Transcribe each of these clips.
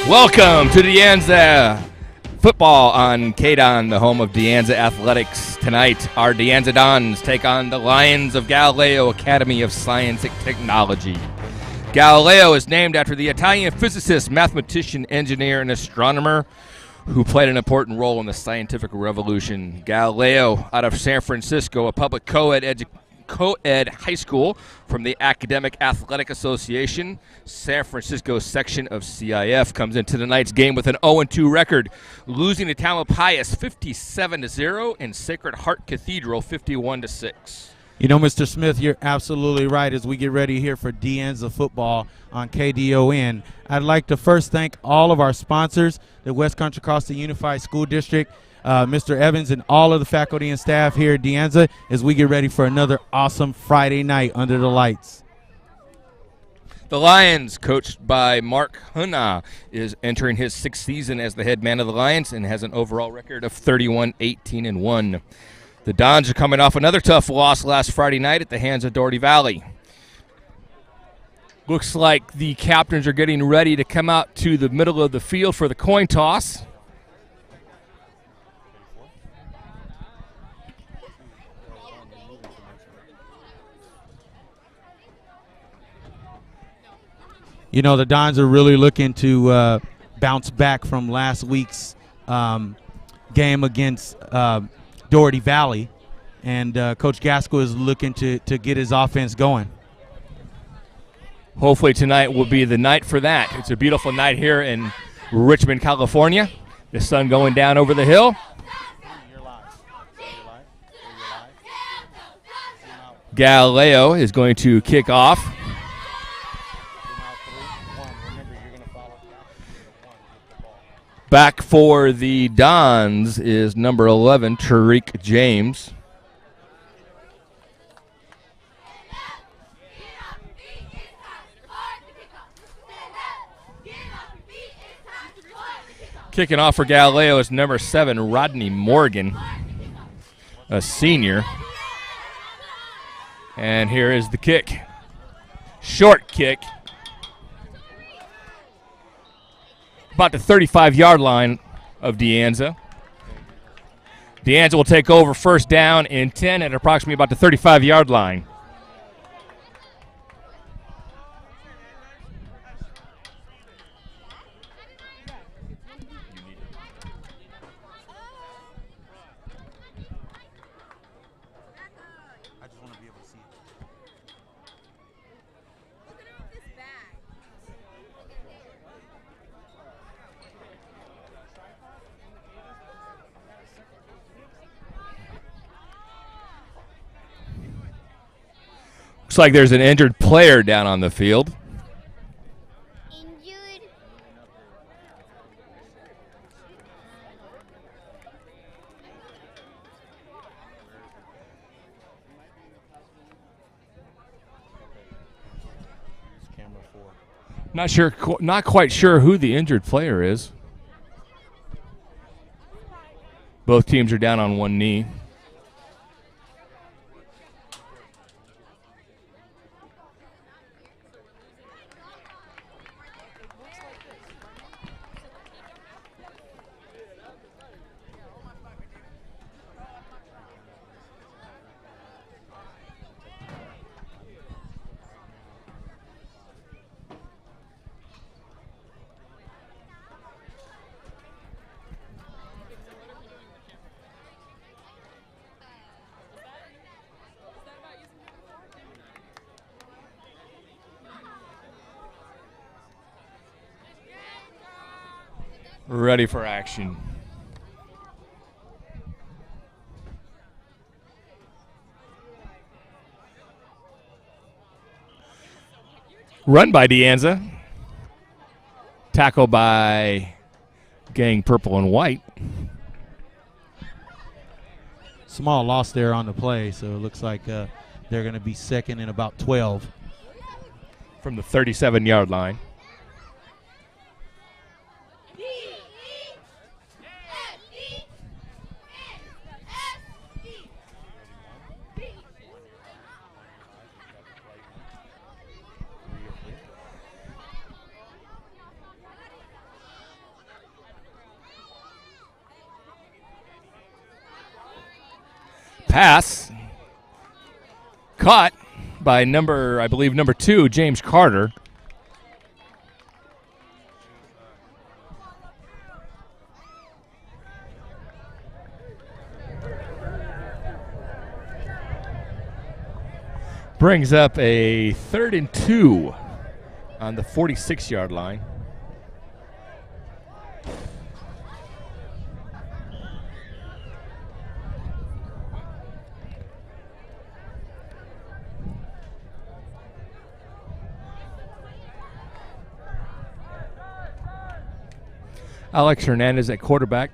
Welcome to the Anza football on KDON, the home of Anza Athletics. Tonight, our Anza Dons take on the Lions of Galileo Academy of Science and Technology. Galileo is named after the Italian physicist, mathematician, engineer, and astronomer who played an important role in the scientific revolution. Galileo, out of San Francisco, a public co-ed high school from the Academic Athletic Association, San Francisco section of CIF, comes into tonight's game with an 0-2 record, losing to Tamalpais 57-0 and Sacred Heart Cathedral 51-6. You know, Mr. Smith, you're absolutely right. As we get ready here for Anza football on KDON, I'd like to first thank all of our sponsors, the West Contra Costa Unified School District, Mr. Evans, and all of the faculty and staff here at Anza as we get ready for another awesome Friday night under the lights. The Lions, coached by Mark Hunna, is entering his sixth season as the head man of the Lions and has an overall record of 31-18-1. The Dons are coming off another tough loss last Friday night at the hands of Doherty Valley. Looks like the captains are getting ready to come out to the middle of the field for the coin toss. You know, the Dons are really looking to bounce back from last week's game against Doherty Valley, and Coach Gaskell is looking to get his offense going. Hopefully tonight will be the night for that. It's a beautiful night here in Richmond, California. The sun going down over the hill. Galileo is going to kick off. Back for the Dons is number 11, Tariq James. Kicking off for Galileo is number 7, Rodney Morgan, a senior. And here is the kick. Short kick. About the 35-yard line of Anza. Anza will take over first down and 10 at approximately about the 35-yard line. Looks like there's an injured player down on the field. Injured? Not quite sure who the injured player is. Both teams are down on one knee. Ready for action. Run by Anza. Tackle by Gang Purple and White. Small loss there on the play, so it looks like they're going to be second and about 12. From the 37-yard line. Pass caught by number 2, James Carter. Brings up a 3rd and 2 on the 46-yard line. Alex Hernandez at quarterback.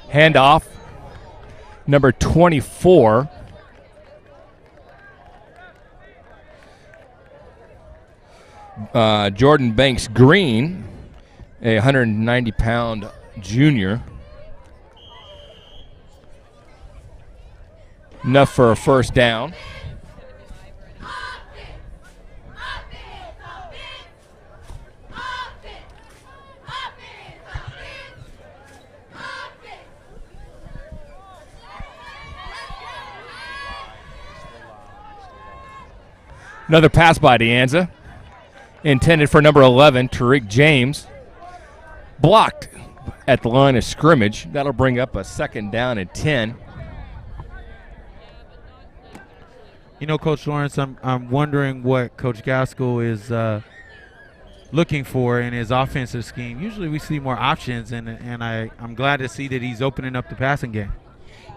Handoff. Number 24. Jordan Banks Green, a 190-pound junior. Enough for a first down. Another pass by De Anza. Intended for number 11, Tariq James. Blocked at the line of scrimmage. That'll bring up a 2nd down and 10. You know, Coach Lawrence, I'm wondering what Coach Gaskell is looking for in his offensive scheme. Usually we see more options, and I'm glad to see that he's opening up the passing game.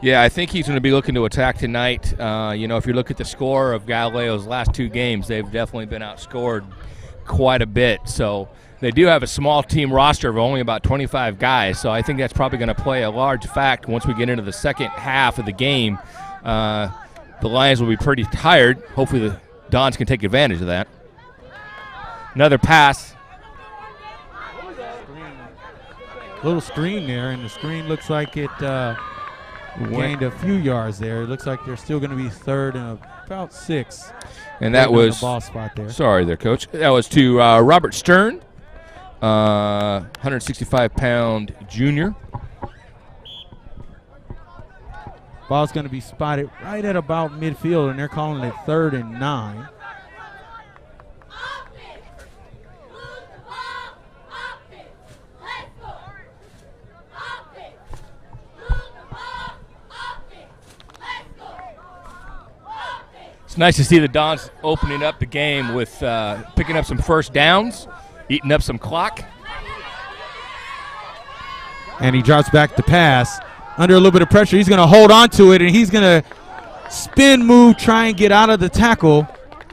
Yeah, I think he's going to be looking to attack tonight. If you look at the score of Galileo's last 2 games, they've definitely been outscored quite a bit. So they do have a small team roster of only about 25 guys. So I think that's probably going to play a large fact once we get into the second half of the game. The Lions will be pretty tired. Hopefully the Dons can take advantage of that. Another pass. Little screen there, and the screen looks like it gained a few yards there. It looks like they're still going to be 3rd and about 6. And that was ball spot there. Sorry there, Coach. That was to Robert Stern, 165-pound junior. Ball's going to be spotted right at about midfield, and they're calling it 3rd and 9. It's nice to see the Dons opening up the game with picking up some first downs, eating up some clock. And he drops back the pass. Under a little bit of pressure, he's going to hold on to it, and he's going to spin move, try and get out of the tackle.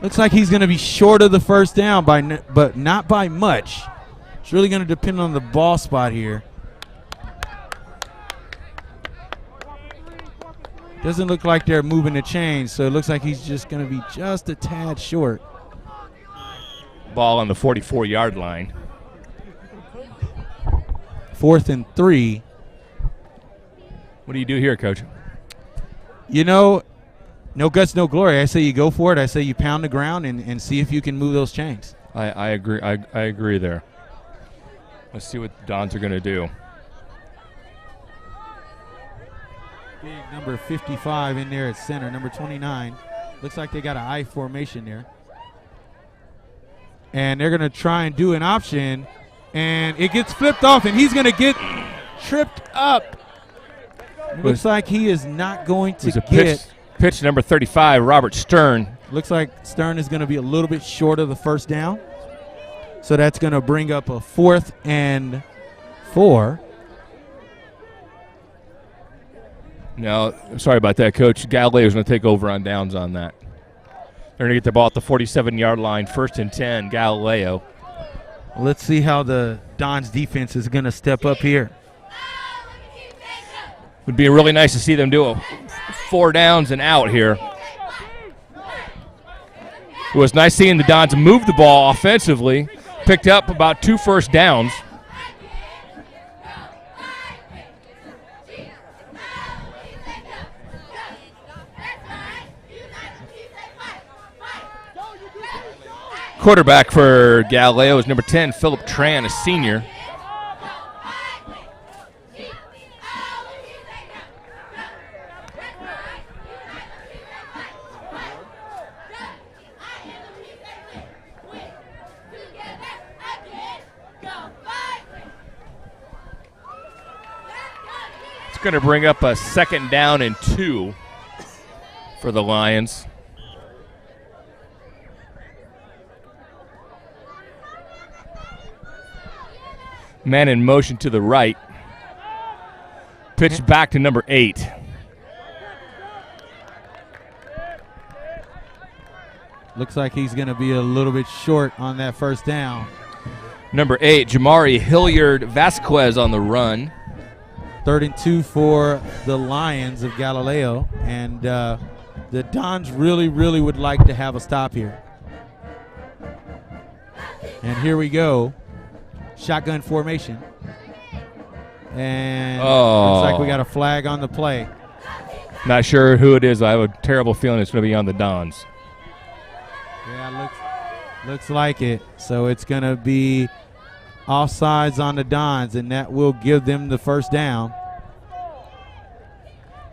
Looks like he's going to be short of the first down, but not by much. It's really going to depend on the ball spot here. Doesn't look like they're moving the chains, so it looks like he's just going to be just a tad short. Ball on the 44-yard line. 4th and 3. What do you do here, Coach? You know, no guts, no glory. I say you go for it. I say you pound the ground and see if you can move those chains. I agree. I agree there. Let's see what the Dons are going to do. Big number 55 in there at center, number 29. Looks like they got an I formation there. And they're going to try and do an option, and it gets flipped off, and he's going to get tripped up. Looks like he is not going to get. Pitch number 35, Robert Stern. Looks like Stern is going to be a little bit short of the first down. So that's going to bring up a 4th and 4. No, sorry about that, Coach. Galileo's going to take over on downs on that. They're going to get the ball at the 47-yard line, 1st and 10, Galileo. Let's see how the Dons defense is going to step up here. Would be really nice to see them do a 4 downs and out here. It was nice seeing the Dons move the ball offensively, picked up about 2 first downs. Quarterback for Galileo is number 10, Philip Tran, a senior. Going to bring up a 2nd down and 2 for the Lions. Man in motion to the right. Pitch back to number 8. Looks like he's going to be a little bit short on that 1st down. Number 8, Jamari Hilliard Vasquez on the run. 3rd and 2 for the Lions of Galileo. And the Dons really, really would like to have a stop here. And here we go. Shotgun formation. And looks like we got a flag on the play. Not sure who it is. I have a terrible feeling it's going to be on the Dons. Yeah, looks like it. So it's going to be offsides on the Dons, and that will give them the 1st down.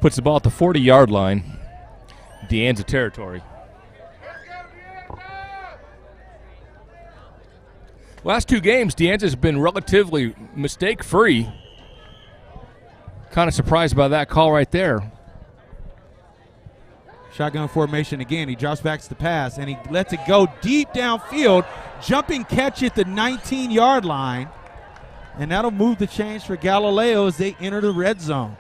Puts the ball at the 40-yard line. De Anza territory. Last 2 games, De Anza's been relatively mistake-free. Kind of surprised by that call right there. Shotgun formation again. He drops back to the pass, and he lets it go deep downfield. Jumping catch at the 19-yard line. And that'll move the chains for Galileo as they enter the red zone.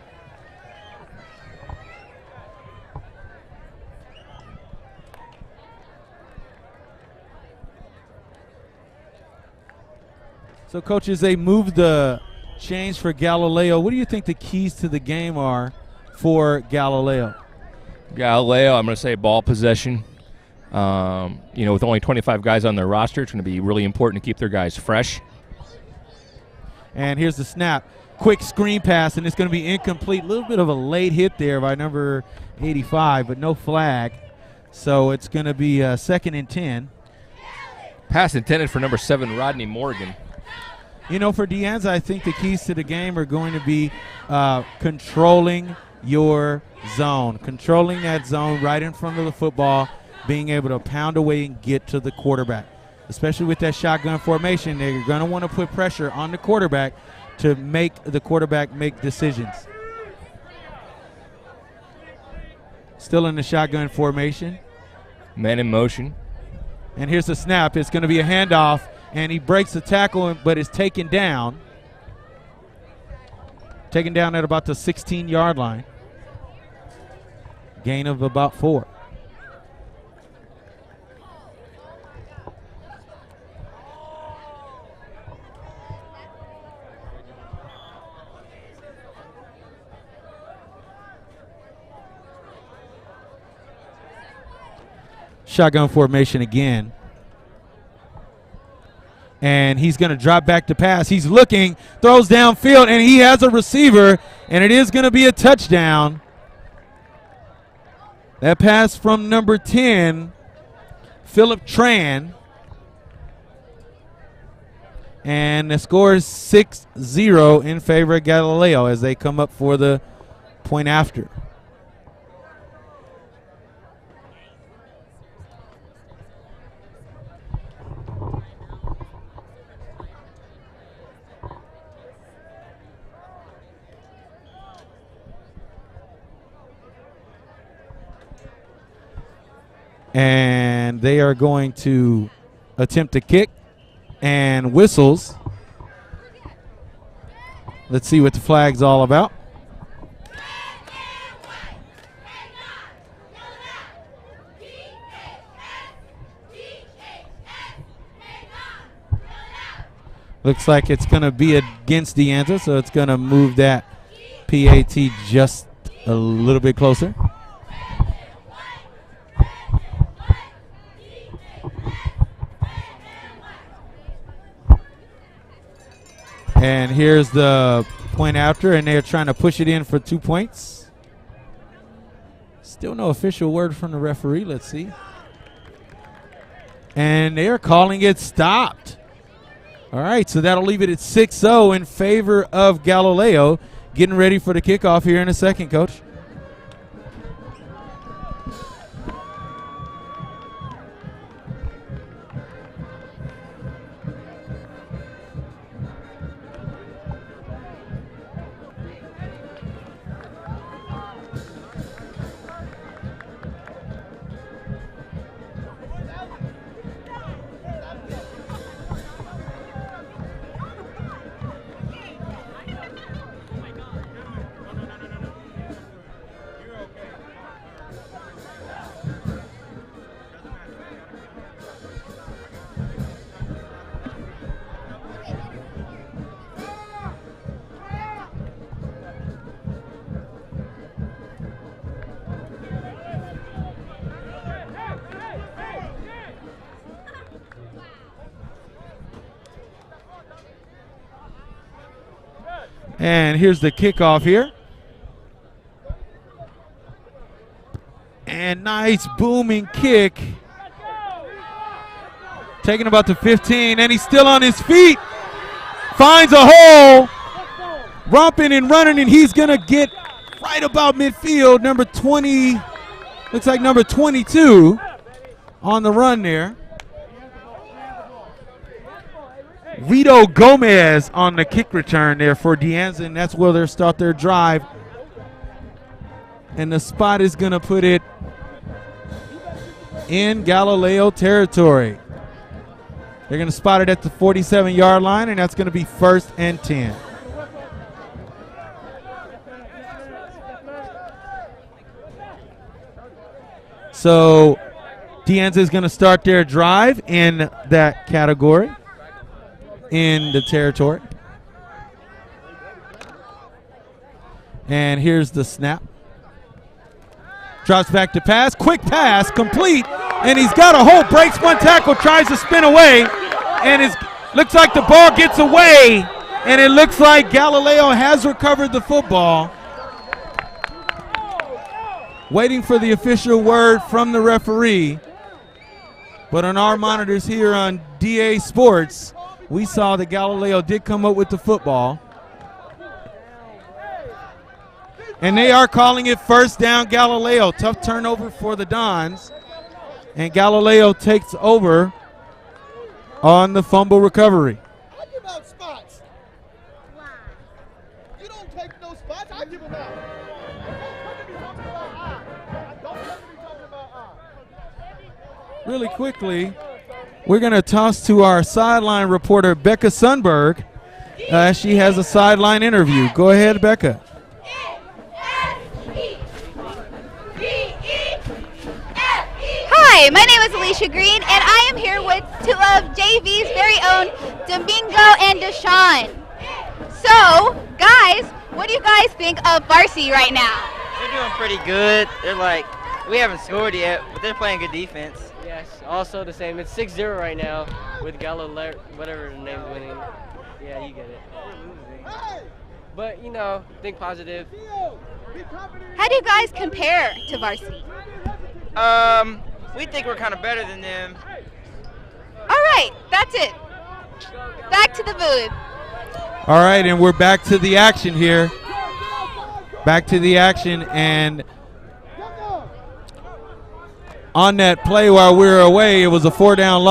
So, coaches, they moved the chains for Galileo. What do you think the keys to the game are for Galileo? Galileo, I'm going to say ball possession. With only 25 guys on their roster, it's going to be really important to keep their guys fresh. And here's the snap. Quick screen pass, and it's going to be incomplete. A little bit of a late hit there by number 85, but no flag. So it's going to be 2nd and 10. Pass intended for number 7, Rodney Morgan. For De Anza, I think the keys to the game are going to be controlling your zone, controlling that zone right in front of the football, being able to pound away and get to the quarterback. Especially with that shotgun formation, they're going to want to put pressure on the quarterback to make the quarterback make decisions. Still in the shotgun formation. Man in motion. And here's the snap. It's going to be a handoff, and he breaks the tackle, but is taken down. Taken down at about the 16-yard line. Gain of about 4. Shotgun formation again. And he's going to drop back to pass. He's looking, throws downfield, and he has a receiver, and it is going to be a touchdown. That pass from number 10, Philip Tran. And the score is 6-0 in favor of Galileo as they come up for the point after. And they are going to attempt to kick and whistles. Let's see what the flag's all about. Looks like it's going to be against De Anza, so it's going to move that PAT just a little bit closer. And here's the point after, and they're trying to push it in for 2 points. Still no official word from the referee. Let's see. And they're calling it stopped. All right, so that'll leave it at 6-0 in favor of Galileo. Getting ready for the kickoff here in a second, Coach. And here's the kickoff here. And nice booming kick. Taking about the 15, and he's still on his feet. Finds a hole. Romping and running, and he's going to get right about midfield. Number 20, looks like number 22 on the run there. Rito Gomez on the kick return there for De Anza, and that's where they'll start their drive. And the spot is going to put it in Galileo territory. They're going to spot it at the 47-yard line, and that's going to be 1st and 10. So De Anza is going to start their drive in that category, in the territory. And here's the snap. Drops back to pass, quick pass, complete, and he's got a hole, breaks one tackle, tries to spin away, and looks like the ball gets away, and it looks like Galileo has recovered the football. Waiting for the official word from the referee, but on our monitors here on DA Sports, we saw that Galileo did come up with the football. And they are calling it 1st down Galileo. Tough turnover for the Dons. And Galileo takes over on the fumble recovery. I give out spots. Wow. You don't take no spots, I give them out. Really quickly, we're going to toss to our sideline reporter, Becca Sundberg. She has a sideline interview. Go ahead, Becca. Hi, my name is Alicia Green, and I am here with 2 of JV's very own Domingo and Deshaun. So, guys, what do you guys think of varsity right now? They're doing pretty good. They're like, we haven't scored yet, but they're playing good defense. Yes, also the same. It's 6-0 right now with Galileo, whatever the name's winning. Yeah, you get it. But, you know, think positive. How do you guys compare to varsity? We think we're kind of better than them. All right, that's it. Back to the booth. All right, and we're back to the action here. Back to the action, and on that play while we were away, it was a 4-yard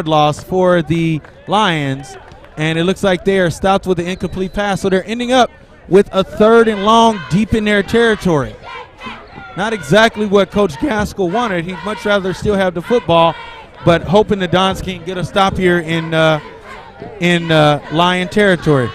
loss for the Lions, and it looks like they are stopped with an incomplete pass, so they're ending up with a 3rd and long deep in their territory. Not exactly what Coach Gaskell wanted. He'd much rather still have the football, but hoping the Dons can get a stop here in Lion territory.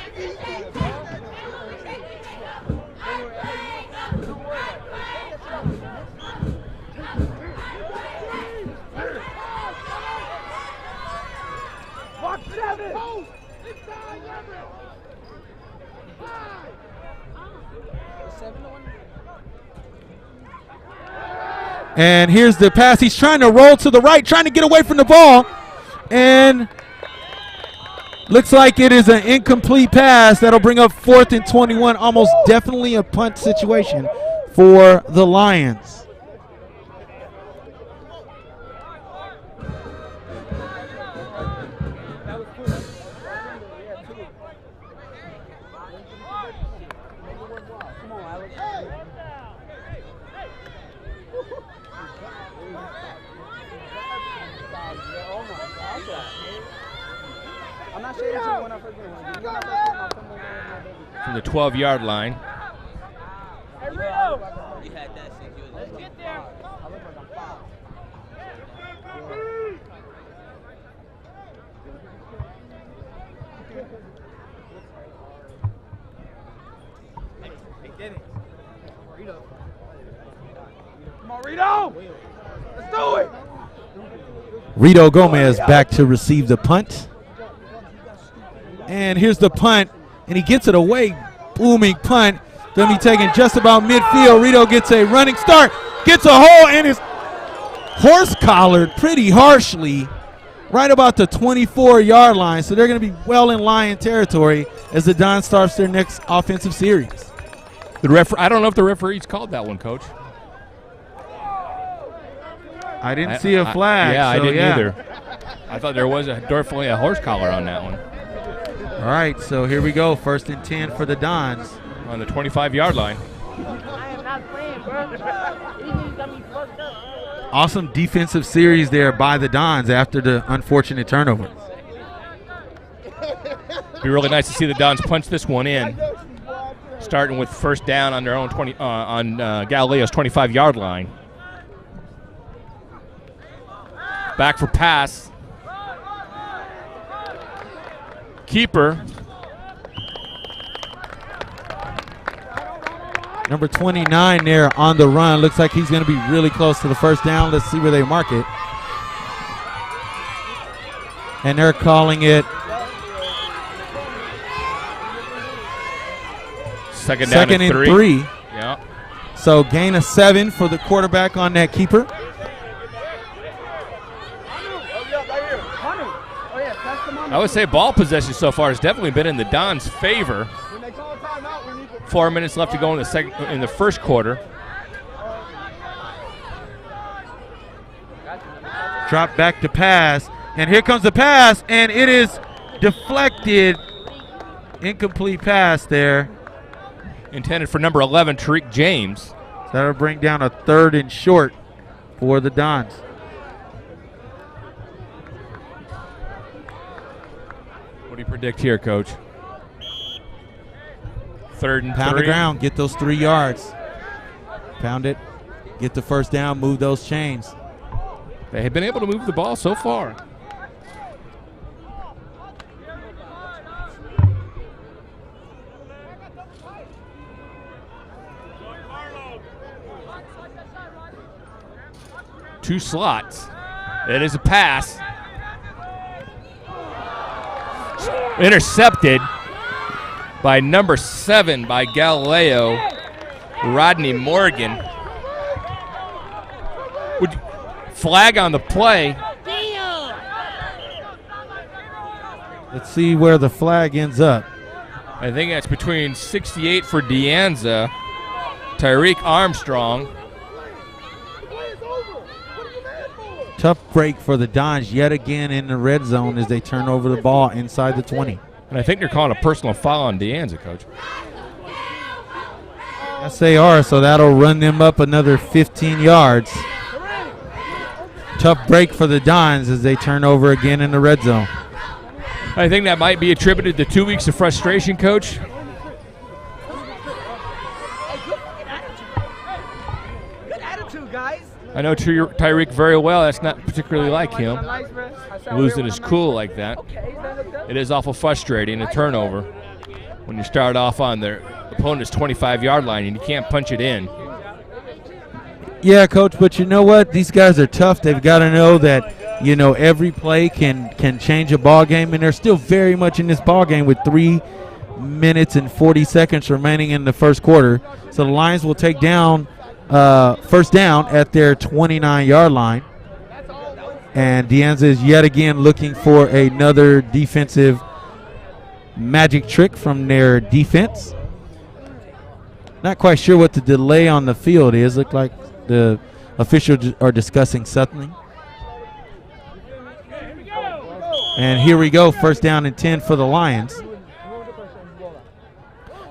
And here's the pass. He's trying to roll to the right, trying to get away from the ball. And looks like it is an incomplete pass. That'll bring up 4th and 21. Almost definitely a punt situation for the Lions. From the 12-yard line. Come on, Rito! Let's do it! Rito Gomez back to receive the punt. And here's the punt, and he gets it away. Booming punt. Going to be taken just about midfield. Rito gets a running start, gets a hole, and is horse-collared pretty harshly right about the 24-yard line. So they're going to be well in Lion territory as the Dons starts their next offensive series. I don't know if the referees called that one, Coach. I didn't see a flag. Yeah, I didn't either. I thought there was definitely a horse collar on that one. All right, so here we go. 1st and 10 for the Dons. On the 25-yard line. I am not playing, bro. These niggas got me fucked up. Awesome defensive series there by the Dons after the unfortunate turnover. Be really nice to see the Dons punch this one in, starting with first down on their own on Galileo's 25-yard line. Back for pass. Keeper. Number 29 there on the run. Looks like he's going to be really close to the first down. Let's see where they mark it. And they're calling it second down and three. Yeah. So gain of 7 for the quarterback on that keeper. I would say ball possession so far has definitely been in the Dons' favor. 4 minutes left to go in the first quarter. Drop back to pass, and here comes the pass, and it is deflected. Incomplete pass there. Intended for number 11, Tariq James. That'll bring down a 3rd and short for the Dons. What do you predict here, Coach? 3rd and Pound 3. the ground, get those 3 yards. Pound it, get the first down, move those chains. They have been able to move the ball so far. Two slots. It is a pass. Intercepted by number 7 by Galileo, Rodney Morgan. Flag on the play. Let's see where the flag ends up. I think that's between 68 for De Anza, Tyreek Armstrong. Tough break for the Dons yet again in the red zone as they turn over the ball inside the 20. And I think they're calling a personal foul on De Anza, Coach. Yes, they are, so that'll run them up another 15 yards. Tough break for the Dons as they turn over again in the red zone. I think that might be attributed to 2 weeks of frustration, Coach. Good attitude, guys. I know Tyreek very well. That's not particularly like him, losing his cool like that. It is awful frustrating, a turnover, when you start off on their opponent's 25-yard line and you can't punch it in. Yeah, Coach, but you know what? These guys are tough. They've got to know that, you know, every play can change a ball game, and they're still very much in this ball game with 3 minutes and 40 seconds remaining in the first quarter. So the Lions will take down first down at their 29-yard line. And De Anza is yet again looking for another defensive magic trick from their defense. Not quite sure what the delay on the field is. Look like the officials are discussing something. And here we go, first down and 10 for the Lions.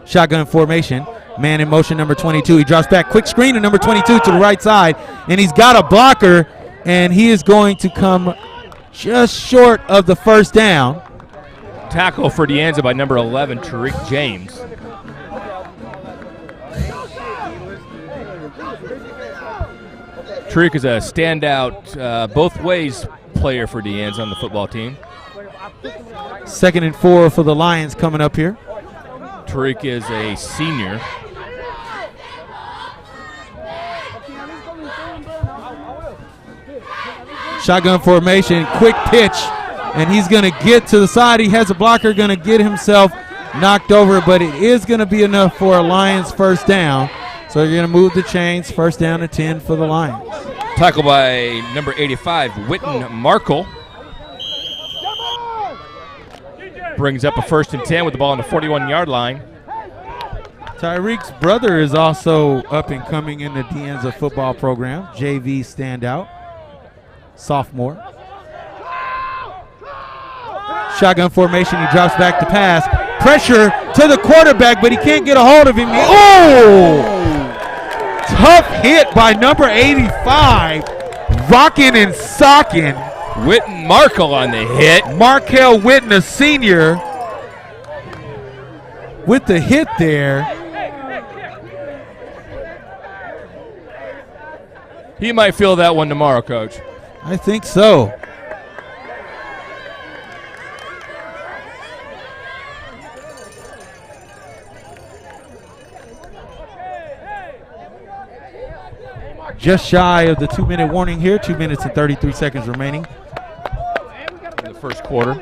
Shotgun formation, man in motion, number 22. He drops back, quick screen to number 22 to the right side, and he's got a blocker, and he is going to come just short of the first down. Tackle for De Anza by number 11, Tariq James. Tariq is a standout both ways player for De Anza on the football team. 2nd and 4 for the Lions coming up here. Tariq is a senior. Shotgun formation, quick pitch, and he's going to get to the side. He has a blocker, going to get himself knocked over, but it is going to be enough for a Lions first down. So you're going to move the chains, first down and 10 for the Lions. Tackle by number 85, Witten Markle. brings up a 1st and 10 with the ball on the 41-yard line. Tyreek's brother is also up and coming in the De Anza football program. JV standout, sophomore. Shotgun formation, he drops back to pass. Pressure to the quarterback, but he can't get a hold of him. Oh! Tough hit by number 85. Rocking and socking. Witten Markle on the hit. Markel Witten, a senior, with the hit there. He might feel that one tomorrow, Coach. I think so. Just shy of the 2-minute warning here. 2 minutes and 33 seconds remaining. In the first quarter.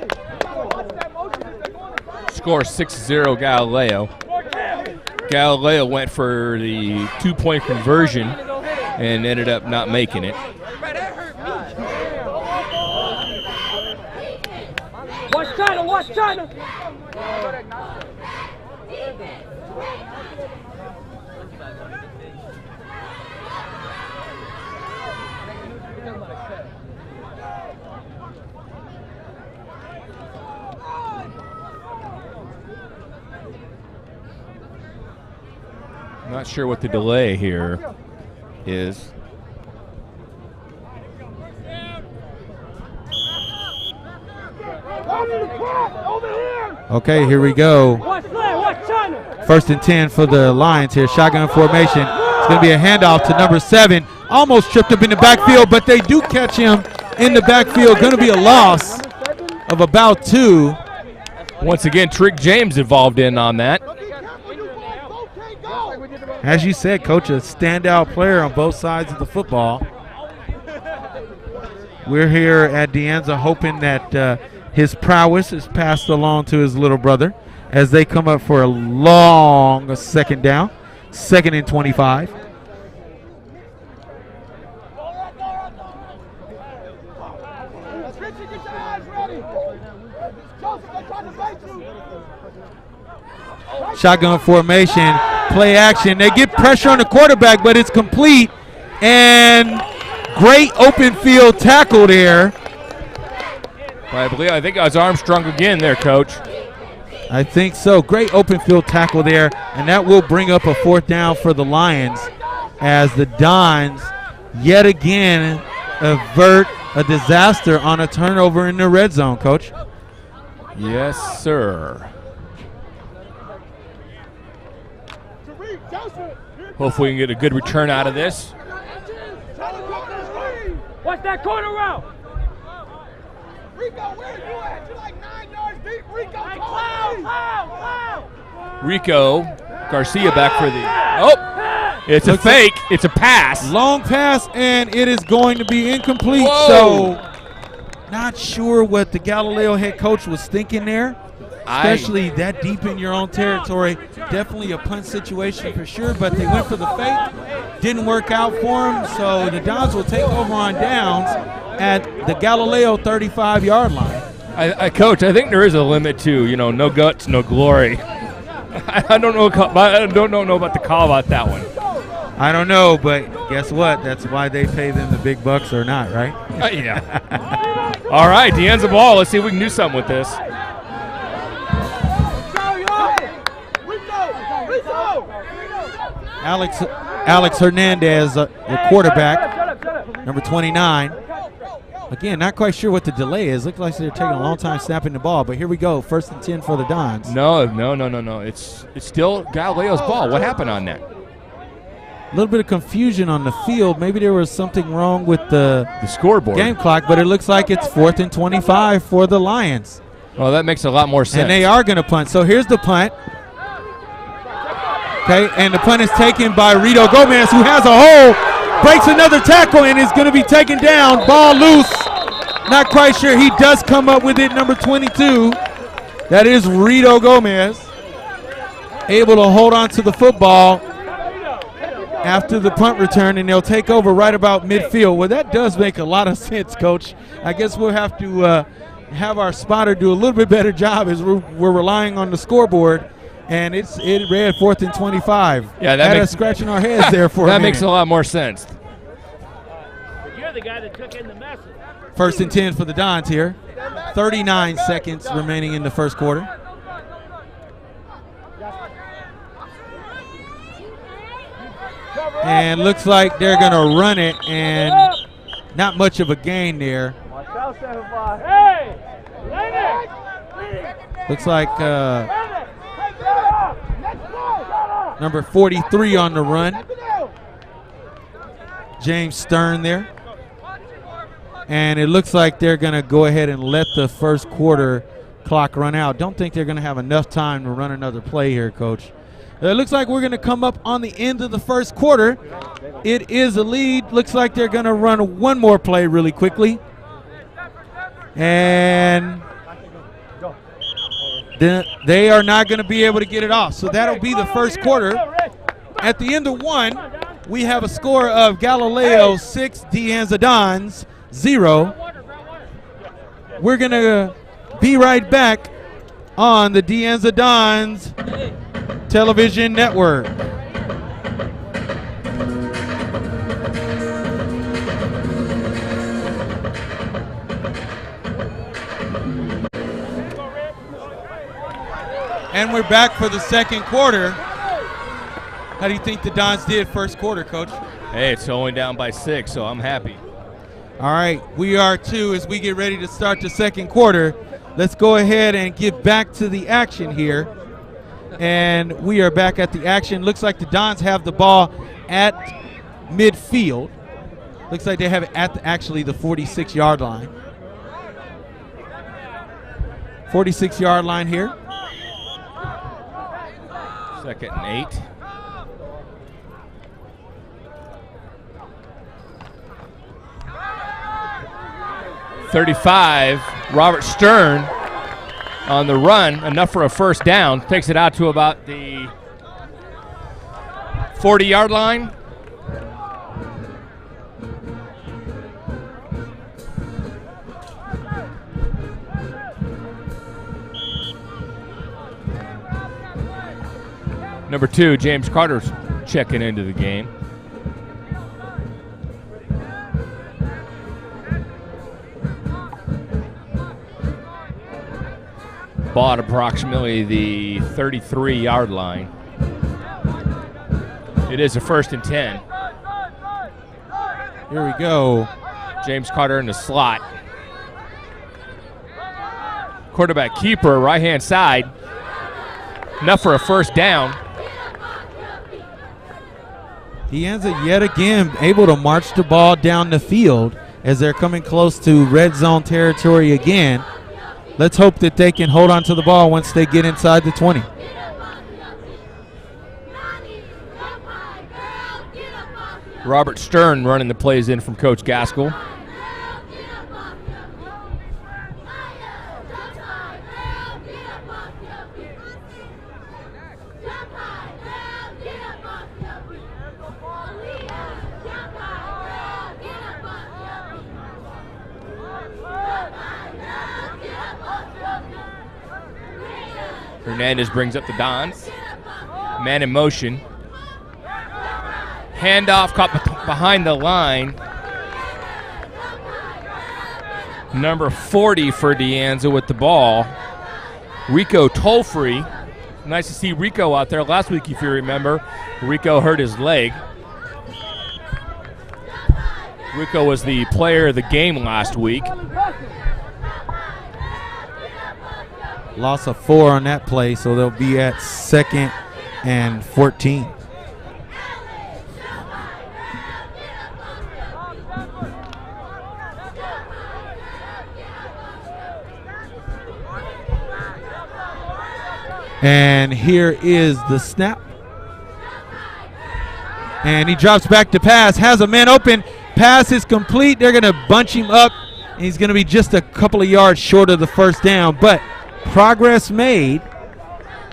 Score 6-0 Galileo. Galileo went for the 2-point conversion and ended up not making it. Watch China, watch China. Not sure what the delay here is. Okay, here we go. Watch China. 1st and 10 for the Lions here. Shotgun formation. It's going to be a handoff to number 7. Almost tripped up in the backfield, but they do catch him in the backfield. Going to be a loss of about 2. Once again, Trick James involved in on that. As you said, Coach, a standout player on both sides of the football. We're here at De Anza hoping that his prowess is passed along to his little brother as they come up for a long 2nd down, 2nd and 25. Shotgun formation, play action. They get pressure on the quarterback, but it's complete. And great open field tackle there. I think it was Armstrong again there, Coach. I think so. Great open field tackle there. And that will bring up a 4th down for the Lions as the Dons yet again avert a disaster on a turnover in the red zone, Coach. Yes, sir. Hopefully we can get a good return out of this. Watch that corner route. Rico, where are you at? You're like 9 yards deep. Rico, Rico Garcia back for the. Oh, it's a fake. It's a pass. Long pass, and it is going to be incomplete. Whoa. So, not sure what the Galileo head coach was thinking there. Especially that deep in your own territory. Definitely a punt situation for sure, but they went for the fake. Didn't work out for them, so the Dons will take over on downs at the Galileo 35-yard line. Coach, I think there is a limit to, no guts, no glory. I don't know about the call about that one. I don't know, but guess what? That's why they pay them the big bucks or not, right? Yeah. All right, De Anza ball. Let's see if we can do something with this. Alex Hernandez, the quarterback, number 29. Again, not quite sure what the delay is. Looks like they're taking a long time snapping the ball, but here we go. 1st and 10 for the Dons. No. It's still Galileo's ball. What happened on that? A little bit of confusion on the field. Maybe there was something wrong with the scoreboard game clock, but it looks like it's 4th and 25 for the Lions. Well, that makes a lot more sense. And they are going to punt. So here's the punt. Okay, and the punt is taken by Rito Gomez, who has a hole, breaks another tackle, and is going to be taken down. Ball loose. Not quite sure. He does come up with it, number 22. That is Rito Gomez. Able to hold on to the football after the punt return, and they'll take over right about midfield. Well, that does make a lot of sense, Coach. I guess we'll have to have our spotter do a little bit better job as we're relying on the scoreboard, and it read 4th and 25. Yeah, that had makes us scratching our heads there for that a minute. makes a lot more sense. But you're the guy that took in the message. 1st and 10 for the Dons here. 39 seconds remaining in the first quarter. And looks like they're going to run it, and not much of a gain there. Hey! Lennox! Looks like number 43 on the run. James Stern there. And it looks like they're going to go ahead and let the first quarter clock run out. Don't think they're going to have enough time to run another play here, Coach. It looks like we're going to come up on the end of the first quarter. It is a lead. Looks like they're going to run one more play really quickly. And they are not going to be able to get it off. So that'll be the first quarter. At the end of one, we have a score of Galileo 6, De Anza Dons 0. We're going to be right back on the De Anza Dons television network. And we're back for the second quarter. How do you think the Dons did first quarter, Coach? Hey, it's only down by 6, so I'm happy. All right, we are too as we get ready to start the second quarter. Let's go ahead and get back to the action here. And we are back at the action. Looks like the Dons have the ball at midfield. Looks like they have it at actually the 46-yard line. 46-yard line here. 2nd and 8. .35, Robert Stern on the run, enough for a first down. Takes it out to about the 40-yard line. Number 2, James Carter's checking into the game. Ball at approximately the 33-yard line. It is a 1st and 10. Here we go. James Carter in the slot. Quarterback keeper, right-hand side. Enough for a first down. De Anza yet again able to march the ball down the field as they're coming close to red zone territory again. Let's hope that they can hold on to the ball once they get inside the 20. Robert Stern running the plays in from Coach Gaskell. Hernandez brings up the Dons. Man in motion. Handoff caught behind the line. Number 40 for De Anza with the ball. Rico Tolfree. Nice to see Rico out there. Last week, if you remember, Rico hurt his leg. Rico was the player of the game last week. Loss of 4 on that play, so they'll be at 2nd and 14. And here is the snap. And he drops back to pass, has a man open. Pass is complete. They're going to bunch him up. And he's going to be just a couple of yards short of the first down. But progress made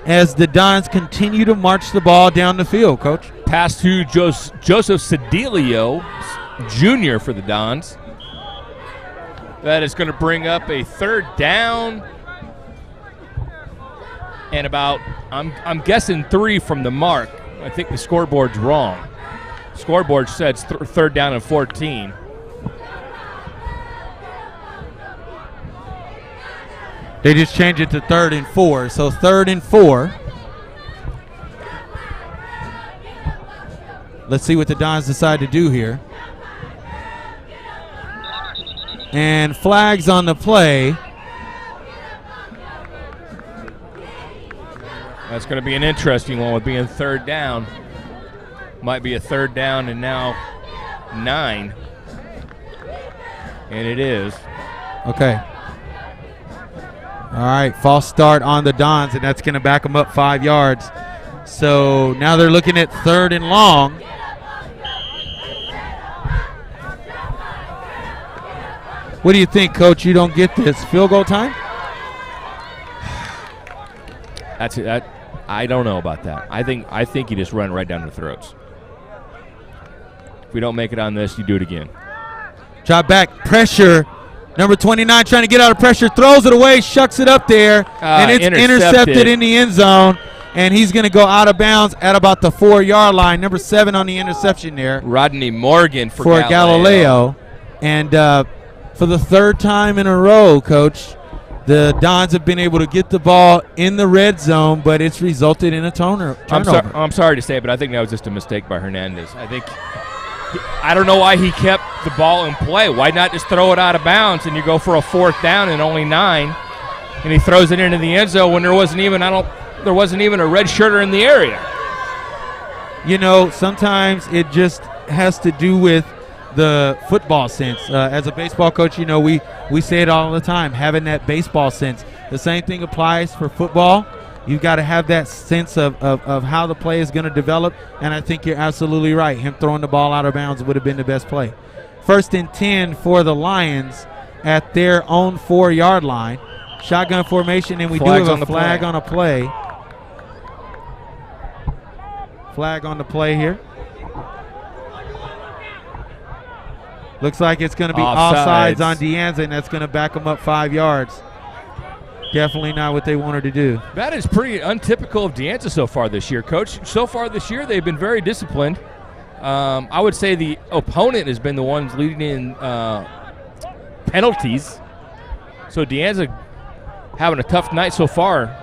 as the Dons continue to march the ball down the field, Coach. Pass to Joseph Sedilio, Jr. for the Dons. That is going to bring up a third down and about, I'm guessing 3 from the mark. I think the scoreboard's wrong. Scoreboard says third down and 14. They just changed it to 3rd and 4. So 3rd and 4. Let's see what the Dons decide to do here. And flags on the play. That's going to be an interesting one with being third down. Might be a third down and now 9. And it is. Okay. All right, false start on the Dons, and that's going to back them up 5 yards. So now they're looking at 3rd and long. What do you think, Coach? You don't get this field goal time? I don't know about that. I think you just run right down the throats. If we don't make it on this, you do it again. Drop back, pressure. Number 29 trying to get out of pressure, throws it away, shucks it up there, and it's intercepted in the end zone. And he's going to go out of bounds at about the 4-yard line. Number 7 on the interception there. Rodney Morgan for Galileo. And for the 3rd time in a row, Coach, the Dons have been able to get the ball in the red zone, but it's resulted in a turnover. I'm sorry to say, but I think that was just a mistake by Hernandez. I don't know why he kept the ball in play. Why not just throw it out of bounds and you go for a 4th down and only 9, and he throws it into the end zone when there wasn't even a red shirter in the area. You know, sometimes it just has to do with the football sense. As a baseball coach, you know, we say it all the time, having that baseball sense. The same thing applies for football. You've got to have that sense of how the play is going to develop, and I think you're absolutely right. Him throwing the ball out of bounds would have been the best play. 1st and 10 for the Lions at their own 4-yard line. Shotgun formation, and we do have a flag on a play. Flag on the play here. Looks like it's going to be offsides on De Anza, and that's going to back them up 5 yards. Definitely not what they wanted to do. That is pretty untypical of De Anza so far this year, Coach. So far this year, they've been very disciplined. I would say the opponent has been the ones leading in penalties. So De Anza having a tough night so far.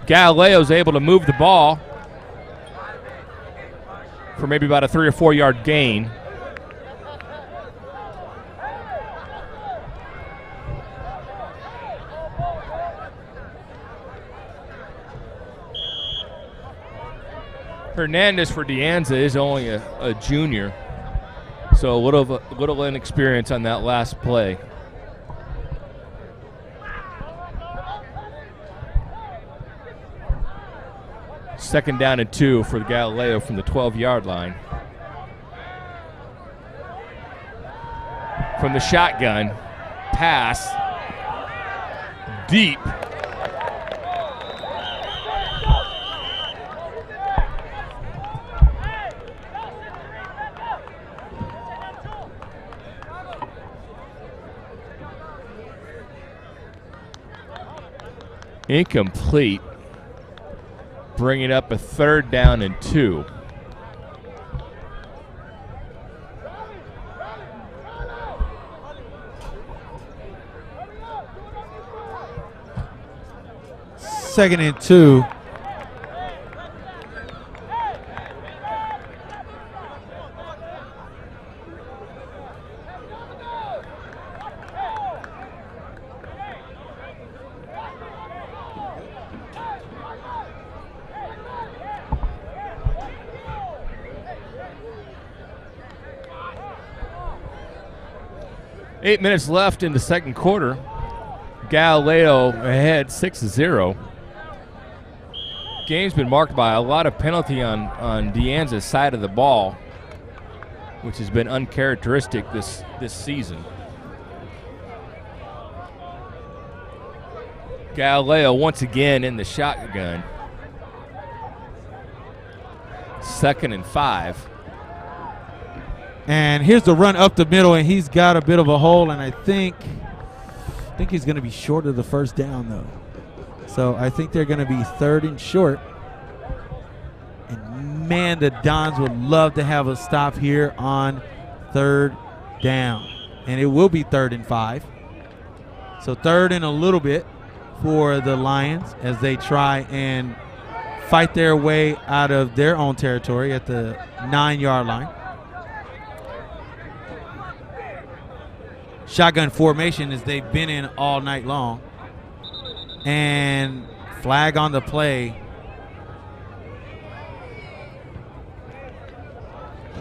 Galileo's able to move the ball for maybe about a 3 or 4 yard gain. Hernandez for De Anza is only a junior, so a little inexperience on that last play. Second down and 2 for Galileo from the 12-yard line. From the shotgun, pass, deep. Incomplete. Bringing up a 3rd down and 2. Second and 2. Eight minutes left in the second quarter. Galileo ahead 6-0. Game's been marked by a lot of penalty on De Anza's side of the ball, which has been uncharacteristic this season. Galileo once again in the shotgun. 2nd and 5. And here's the run up the middle, and he's got a bit of a hole, and I think he's going to be short of the first down, though. So I think they're going to be 3rd and short. And, man, the Dons would love to have a stop here on 3rd down. And it will be 3rd and 5. So 3rd and a little bit for the Lions as they try and fight their way out of their own territory at the 9-yard line. Shotgun formation as they've been in all night long. And flag on the play.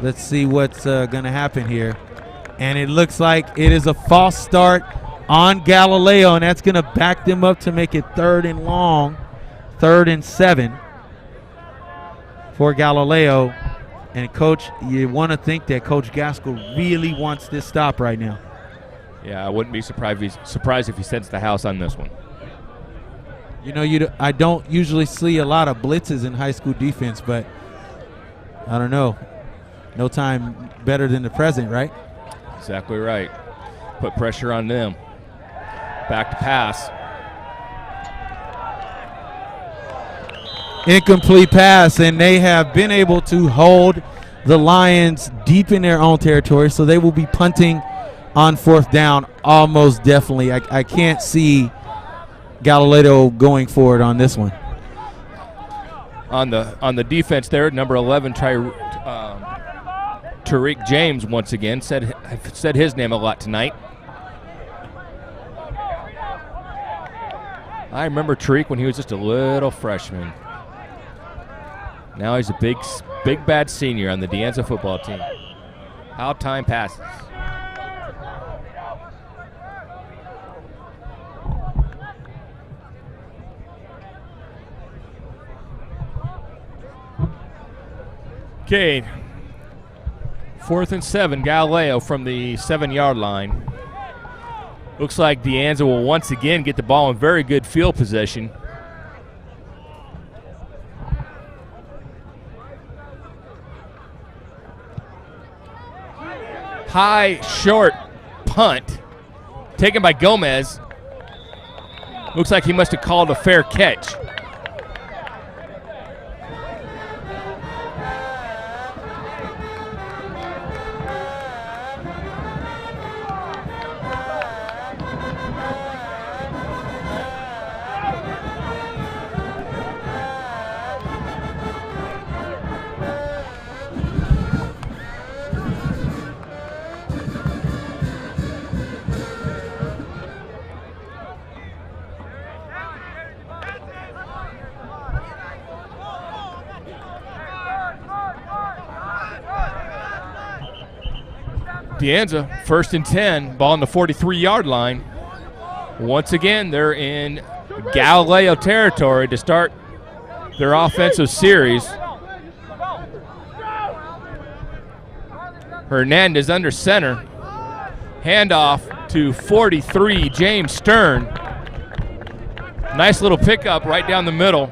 Let's see what's going to happen here. And it looks like it is a false start on Galileo, and that's going to back them up to make it 3rd and long, 3rd and 7 for Galileo. And, Coach, you want to think that Coach Gaskell really wants this stop right now. Yeah, I wouldn't be surprised if he sends the house on this one. You know, I don't usually see a lot of blitzes in high school defense, but I don't know. No time better than the present, right? Exactly right. Put pressure on them. Back to pass. Incomplete pass, and they have been able to hold the Lions deep in their own territory, so they will be punting on 4th down almost definitely. I can't see Galileo going for it on this one. On the defense there, number 11, Tariq James once again said his name a lot tonight. I remember Tariq when he was just a little freshman. Now he's a big bad senior on the De Anza football team. How time passes. Okay, 4th and 7, Galileo from the 7-yard line. Looks like De Anza will once again get the ball in very good field position. High, short punt taken by Gomez. Looks like he must have called a fair catch. De Anza, 1st and 10, ball on the 43-yard line. Once again, they're in Galileo territory to start their offensive series. Hernandez under center. Handoff to 43, James Stern. Nice little pickup right down the middle.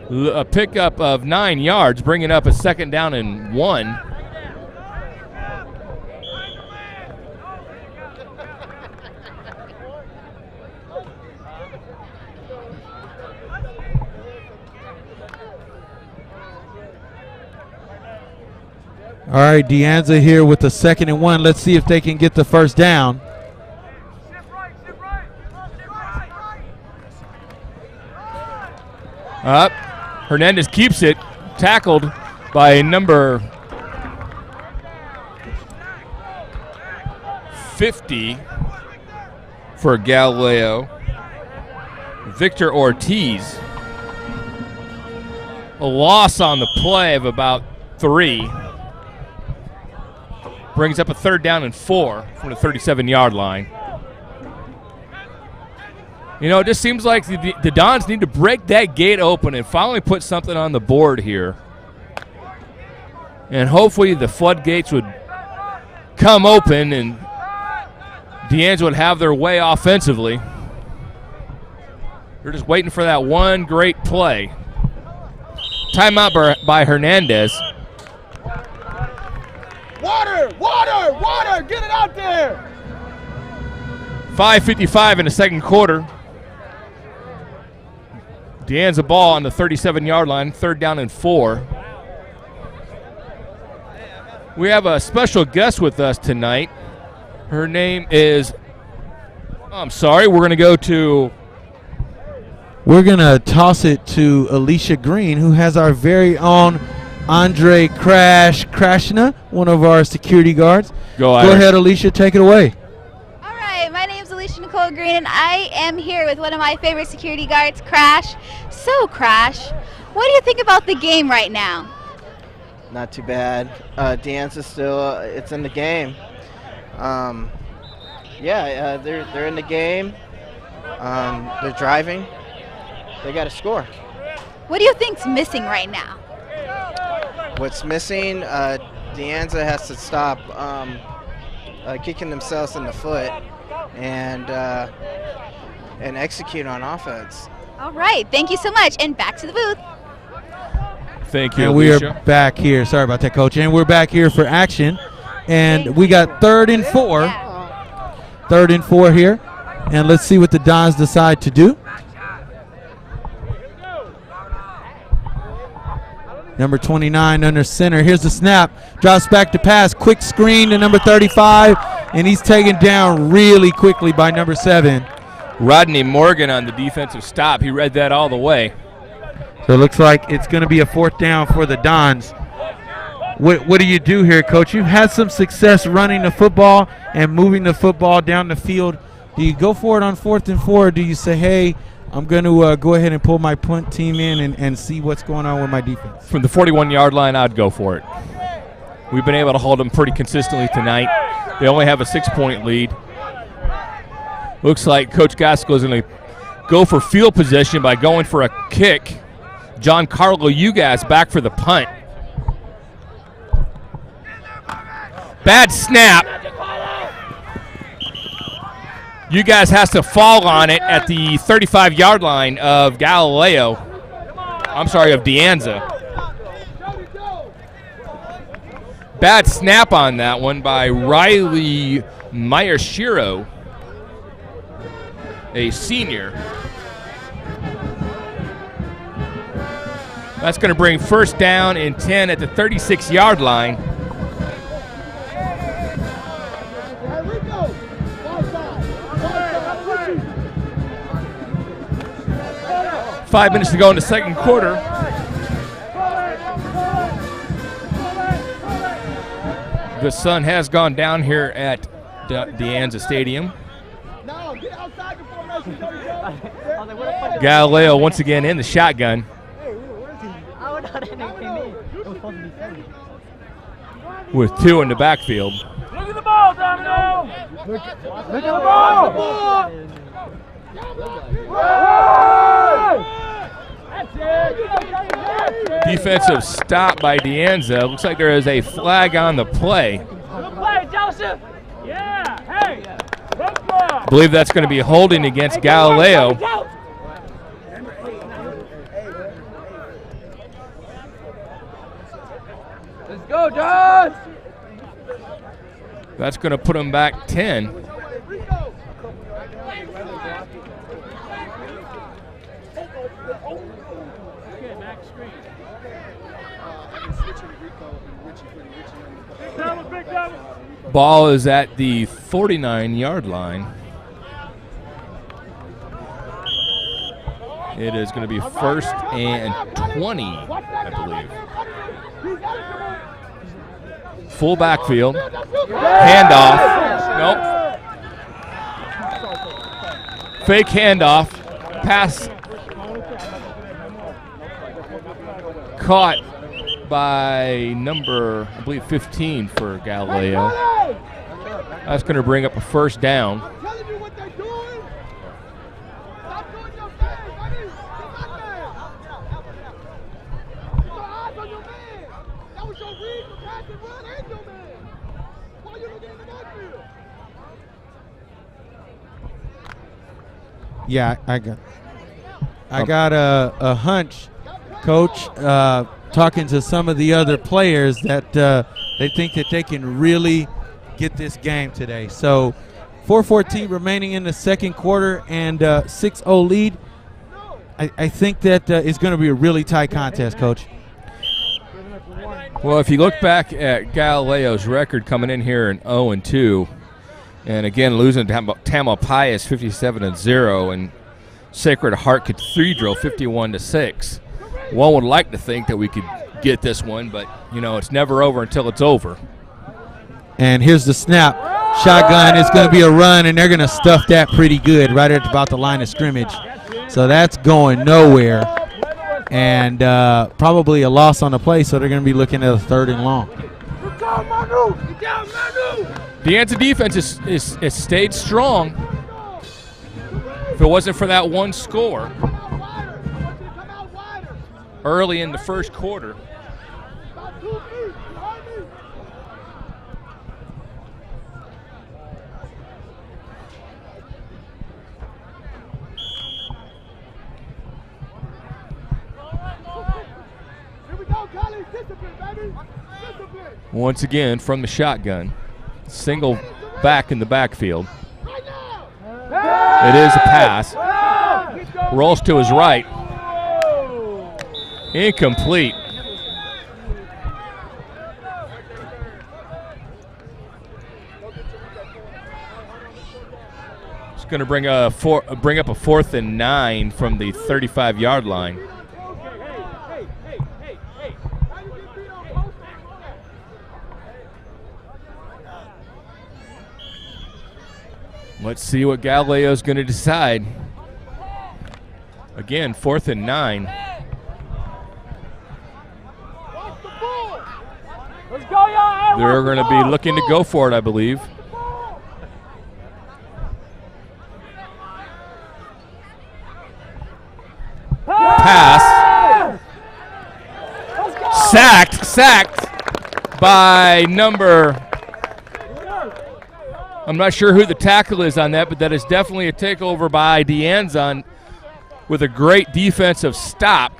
A pickup of 9 yards, bringing up a 2nd down and 1. All right, De Anza here with the 2nd and 1. Let's see if they can get the 1st down. Up. Hernandez keeps it, tackled by number 50 for Galileo, Victor Ortiz. A loss on the play of about 3. Brings up a 3rd down and 4 from the 37-yard line. You know, it just seems like the Dons need to break that gate open and finally put something on the board here. And hopefully the floodgates would come open and De Anza would have their way offensively. They're just waiting for that one great play. Timeout by Hernandez. Water! Water! Water! Get it out there! 5:55 in the second quarter. De Anza ball on the 37-yard line, 3rd down and 4. We have a special guest with us tonight. Her name is, we're going to go to. We're going to toss it to Alicia Green, who has our very own Andre Krashna, one of our security guards. Go ahead, Alicia, take it away. All right, my name is Alicia Nicole Green, and I am here with one of my favorite security guards, Crash. So, Crash, what do you think about the game right now? Not too bad. De Anza still, it's in the game. They're in the game. They're driving. They got to score. What do you think's missing right now? What's missing? De Anza has to stop kicking themselves in the foot and execute on offense. All right, thank you so much, and back to the booth. Thank you, And we Alicia. are back here. Sorry about that, Coach. And we're back here for action. And we got 3rd and 4. Yeah. 3rd and 4 here. And let's see what the Dons decide to do. Number 29 under center. Here's the snap. Drops back to pass. Quick screen to number 35. And he's taken down really quickly by number 7. Rodney Morgan on the defensive stop. He read that all the way. So it looks like it's going to be a 4th down for the Dons. What do you do here, Coach? You've had some success running the football and moving the football down the field. Do you go for it on 4th and 4, or do you say, hey, I'm going to go ahead and pull my punt team in and see what's going on with my defense? From the 41-yard line, I'd go for it. We've been able to hold them pretty consistently tonight. They only have a 6-point lead. Looks like Coach Gaskell is going to go for field position by going for a kick. John Carlo Ugas back for the punt. Bad snap. Ugas has to fall on it at the 35-yard line of Galileo. I'm sorry, of De Anza. Bad snap on that one by Riley Miyashiro, a senior. That's going to bring 1st down and 10 at the 36-yard line. 5 minutes to go in the second quarter. The sun has gone down here at De Anza Stadium. Galileo once again in the shotgun. With 2 in the backfield. Look at the ball, Domino! Look at the ball! Defensive stop by De Anza. Looks like there is a flag on the play. Good play, Joseph! Yeah! Hey! I believe that's going to be holding against Galileo. Let's go, John! That's going to put him back 10. Ball is at the 49-yard line. It is going to be 1st and 20, I believe. Full backfield. Handoff. Nope. Fake handoff. Pass caught by number, I believe, 15 for Galileo. That's going to bring up a 1st down. Yeah, I got. I got a hunch, Coach, talking to some of the other players that they think that they can really get this game today. So 4:14 remaining in the second quarter and 6-0 lead. I think that it's going to be a really tight contest, Coach. Well, if you look back at Galileo's record coming in here in 0-2, and again losing to Tamalpais 57-0, and Sacred Heart Cathedral 51-6. One would like to think that we could get this one, but you know it's never over until it's over. And here's the snap. Shotgun. It's going to be a run, and they're going to stuff that pretty good right at about the line of scrimmage. So that's going nowhere, and probably a loss on the play, so they're going to be looking at a 3rd and long. The Anza defense is stayed strong. If it wasn't for that one score early in the first quarter. Once again from the shotgun, single back in the backfield. It is a pass. Rolls to his right. Incomplete. It's going to bring up a 4th and 9 from the 35-yard line. Let's see what Galileo's going to decide. Again, 4th and 9. They're going to be looking to go for it, I believe. Pass. Sacked by number... I'm not sure who the tackle is on that, but that is definitely a takeover by Anza with a great defensive stop.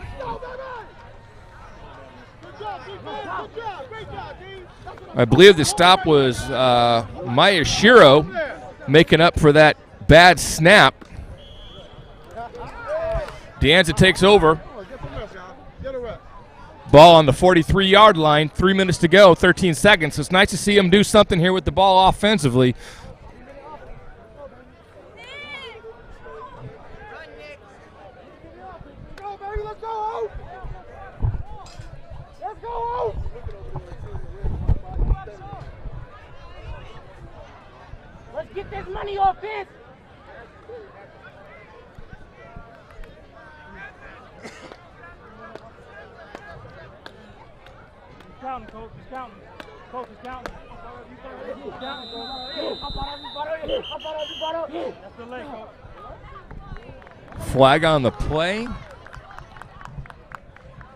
I believe the stop was Mayashiro making up for that bad snap. Anza takes over. Ball on the 43-yard line, 3 minutes to go, 13 seconds. It's nice to see him do something here with the ball offensively. Let's get this money off this. Counting, coach. He's counting. Coach is counting. He's counting, coach. That's the leg, coach. Flag on the play.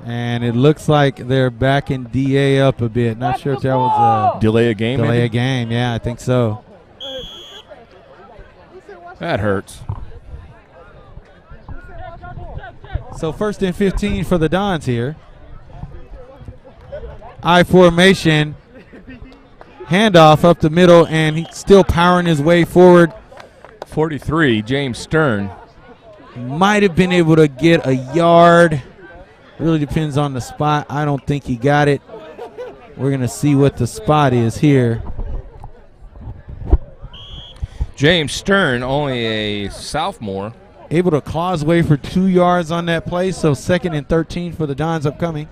And it looks like they're backing DA up a bit. Not sure if that was a delay a game. Delay a game, yeah, I think so. That hurts. So 1st and 15 for the Dons here. I formation, handoff up the middle, and he's still powering his way forward. 43, James Stern. Might have been able to get a yard. Really depends on the spot. I don't think he got it. We're going to see what the spot is here. James Stern, only a sophomore. Able to claw his way for 2 yards on that play, so 2nd and 13 for the Dons upcoming.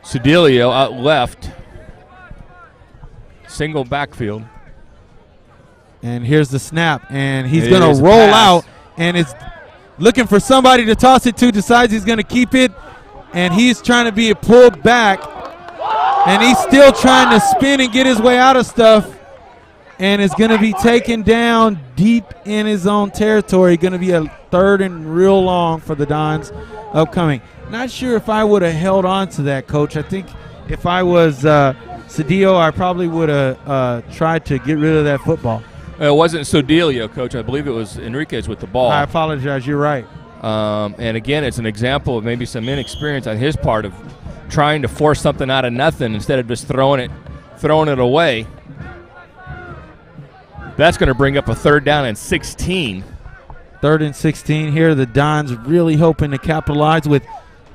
Sedilio out left. Single backfield. And here's the snap, and he's going to roll out, and it's looking for somebody to toss it to, decides he's going to keep it, and he's trying to be pulled back, and he's still trying to spin and get his way out of stuff, and it's going to be taken down deep in his own territory. Going to be a 3rd and real long for the Dons upcoming. Not sure if I would have held on to that, Coach. I think if I was Cedillo, I probably would have tried to get rid of that football. It wasn't Sodilio, Coach. I believe it was Enriquez with the ball. I apologize. You're right. And again, it's an example of maybe some inexperience on his part of trying to force something out of nothing instead of just throwing it away. That's going to bring up a 3rd down and 16. 3rd and 16 here. The Dons really hoping to capitalize with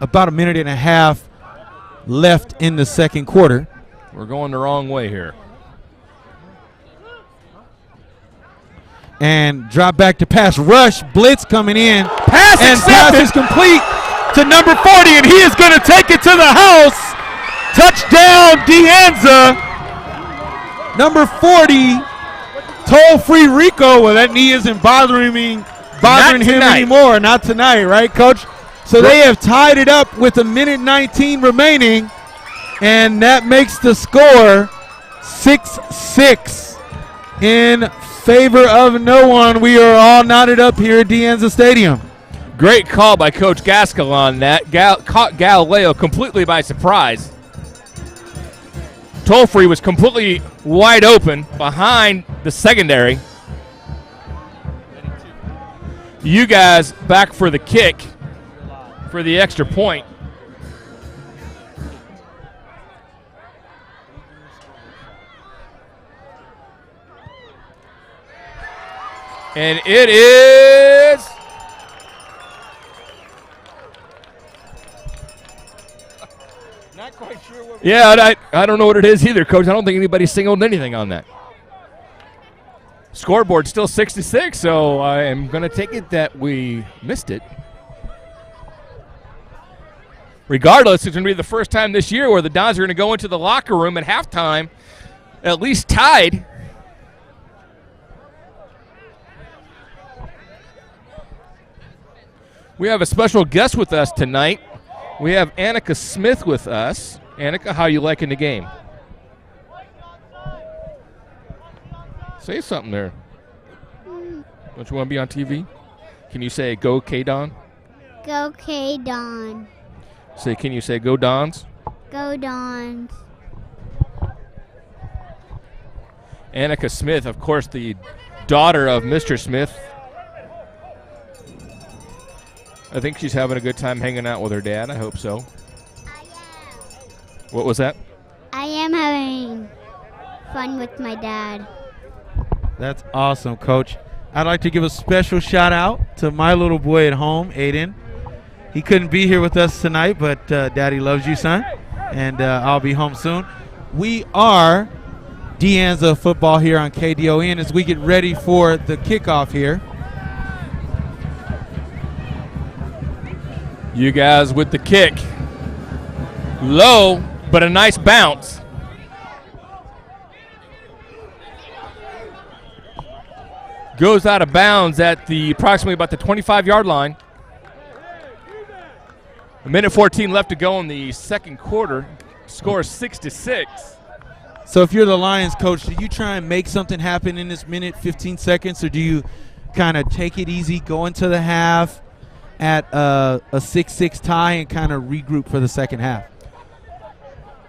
about a minute and a half left in the second quarter. We're going the wrong way here. And drop back to pass rush. Blitz coming in. Pass and pass is complete to number 40, and he is going to take it to the house. Touchdown, De Anza. Number 40, toll-free Rico. Well, that knee isn't bothering him anymore. Not tonight, right, Coach? So they have tied it up with a minute 19 remaining, and that makes the score 6-6 in favor of no one. We are all knotted up here at De Anza Stadium. Great call by Coach Gaskell on that. Caught Galileo completely by surprise. Tollfree was completely wide open behind the secondary. You guys back for the kick for the extra point. And it is not quite sure what. Yeah, I don't know what it is either, Coach. I don't think anybody singled anything on that. Scoreboard still 66, so I am going to take it that we missed it. Regardless, it's going to be the first time this year where the Dons are going to go into the locker room at halftime at least tied. We have a special guest with us tonight. We have Annika Smith with us. Annika, how you liking the game? Say something there. Don't you want to be on TV? Can you say go K-Don? Go K-Don. Can you say go Dons? Go Dons. Annika Smith, of course, the daughter of Mr. Smith. I think she's having a good time hanging out with her dad. I hope so. I am. What was that? I am having fun with my dad. That's awesome, Coach. I'd like to give a special shout out to my little boy at home, Aiden. He couldn't be here with us tonight, but Daddy loves you, son. And I'll be home soon. We are De Anza football here on KDON as we get ready for the kickoff here. You guys with the kick. Low, but a nice bounce. Goes out of bounds at the approximately about the 25-yard line. A minute 14 left to go in the second quarter. Score 6-6. So if you're the Lions coach, do you try and make something happen in this minute, 15 seconds, or do you kind of take it easy, go into the half at a 6-6 tie and kind of regroup for the second half?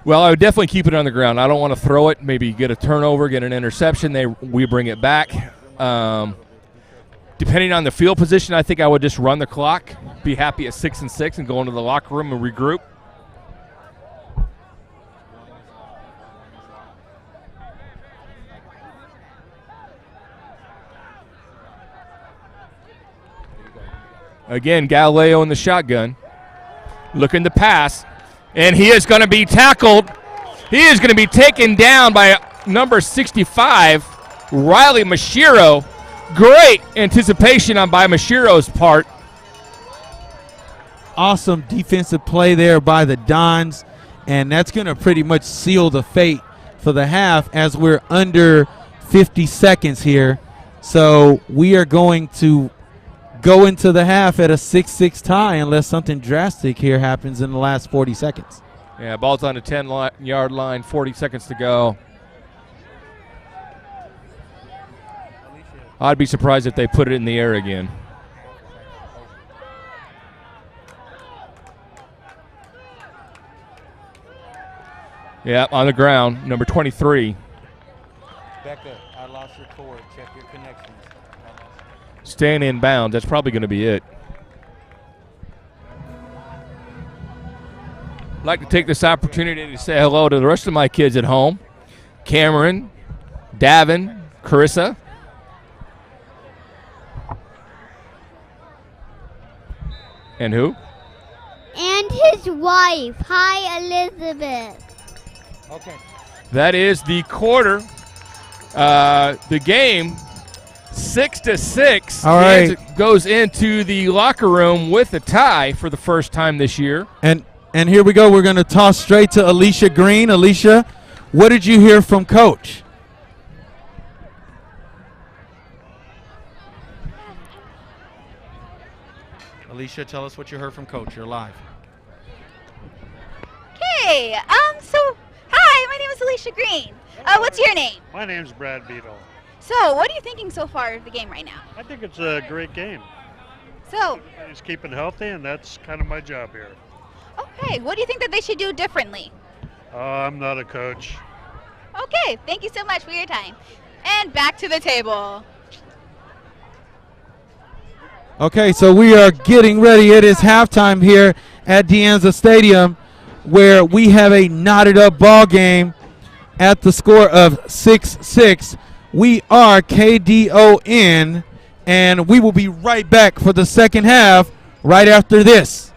Well, I would definitely keep it on the ground. I don't want to throw it, maybe get a turnover, get an interception. We bring it back. Depending on the field position, I think I would just run the clock, be happy at 6-6, and go into the locker room and regroup. Again, Galileo in the shotgun, looking to pass, and he is going to be tackled. He is going to be taken down by number 65, Riley Mashiro. Great anticipation by Mashiro's part. Awesome defensive play there by the Dons, and that's going to pretty much seal the fate for the half as we're under 50 seconds here. So we are going to go into the half at a 6-6 tie unless something drastic here happens in the last 40 seconds. Yeah, ball's on the 10-yard line, 40 seconds to go. I'd be surprised if they put it in the air again. Yeah, on the ground, number 23. Becca, I lost your cord. Check your connections. Staying in bounds. That's probably going to be it. I'd like to take this opportunity to say hello to the rest of my kids at home. Cameron, Davin, Carissa. And who? And his wife. Hi, Elizabeth. Okay. That is the quarter. The game, 6-6. All right. Kansas goes into the locker room with a tie for the first time this year. And here we go. We're going to toss straight to Alicia Green. Alicia, what did you hear from Coach? Alicia, tell us what you heard from Coach. You're live. Okay, hi, my name is Alicia Green. What's your name? My name's Brad Beadle. So, what are you thinking so far of the game right now? I think it's a great game. So, Everybody's keeping healthy, and that's kind of my job here. okay, what do you think that they should do differently? I'm not a coach. Okay, thank you so much for your time. And back to the table. Okay, so we are getting ready. It is halftime here at De Anza Stadium, where we have a knotted up ball game at the score of 6-6. We are KDON, and we will be right back for the second half right after this.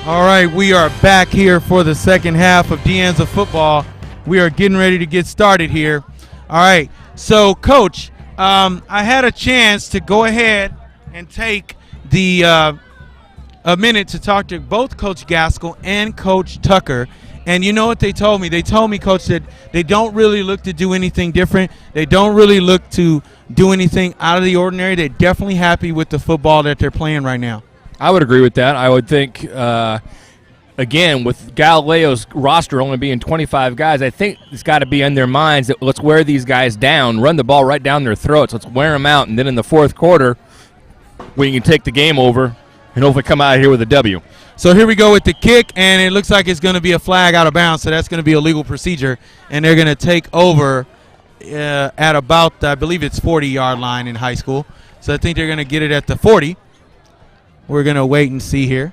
All right, we are back here for the second half of De Anza football. We are getting ready to get started here. All right, so Coach, I had a chance to go ahead and take the a minute to talk to both Coach Gaskell and Coach Tucker. And you know what they told me? They told me, Coach, that they don't really look to do anything different. They don't really look to do anything out of the ordinary. They're definitely happy with the football that they're playing right now. I would agree with that. I would think, again, with Galileo's roster only being 25 guys, I think it's got to be in their minds that let's wear these guys down, run the ball right down their throats. Let's wear them out, and then in the fourth quarter, we can take the game over and hopefully come out of here with a W. So here we go with the kick, and it looks like it's going to be a flag out of bounds, so that's going to be a legal procedure, and they're going to take over at about, I believe it's 40-yard line in high school. So I think they're going to get it at the 40. We're going to wait and see here.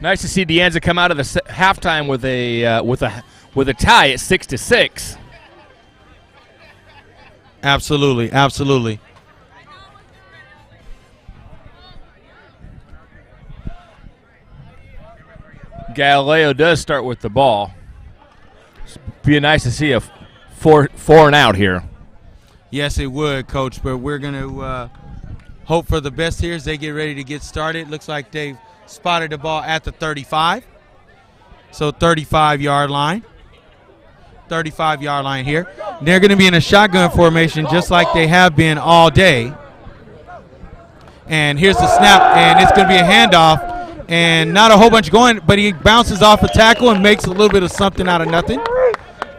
Nice to see De Anza come out of the halftime with a tie at 6-6. Absolutely, absolutely. Galileo does start with the ball. Be nice to see a four and out here. Yes, it would, Coach, but we're going to hope for the best here as they get ready to get started. Looks like they've spotted the ball at the 35. So 35-yard line. 35-yard line here. They're going to be in a shotgun formation just like they have been all day. And here's the snap, and it's going to be a handoff. And not a whole bunch going, but he bounces off a tackle and makes a little bit of something out of nothing.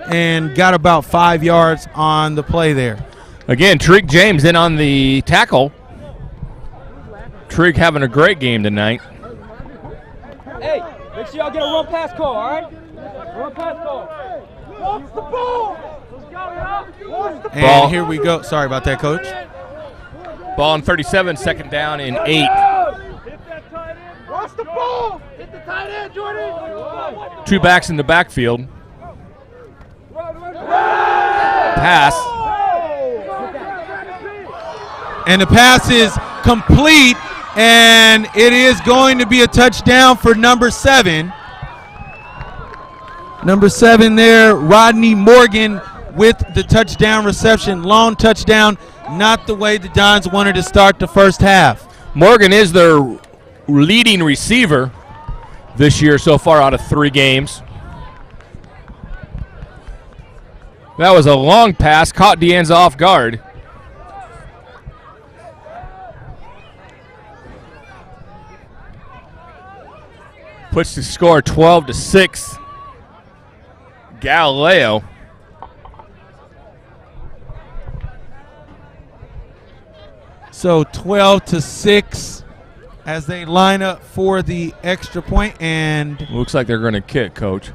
And got about 5 yards on the play there. Again, Tariq James in on the tackle. Tariq having a great game tonight. Hey, make sure y'all get a run pass call, all right? Run pass call. Watch the ball. And here we go. Sorry about that, Coach. Ball on 37, second down and 8. Watch the ball. Hit the tight end, Jordan. Two backs in the backfield. Pass. And the pass is complete, and it is going to be a touchdown for number 7. Number 7 there, Rodney Morgan, with the touchdown reception. Long touchdown, not the way the Dons wanted to start the first half. Morgan is their leading receiver this year so far out of 3 games. That was a long pass, caught Deanza off guard. Puts the score 12-6. Galileo. So 12-6 as they line up for the extra point, and looks like they're going to kick, Coach.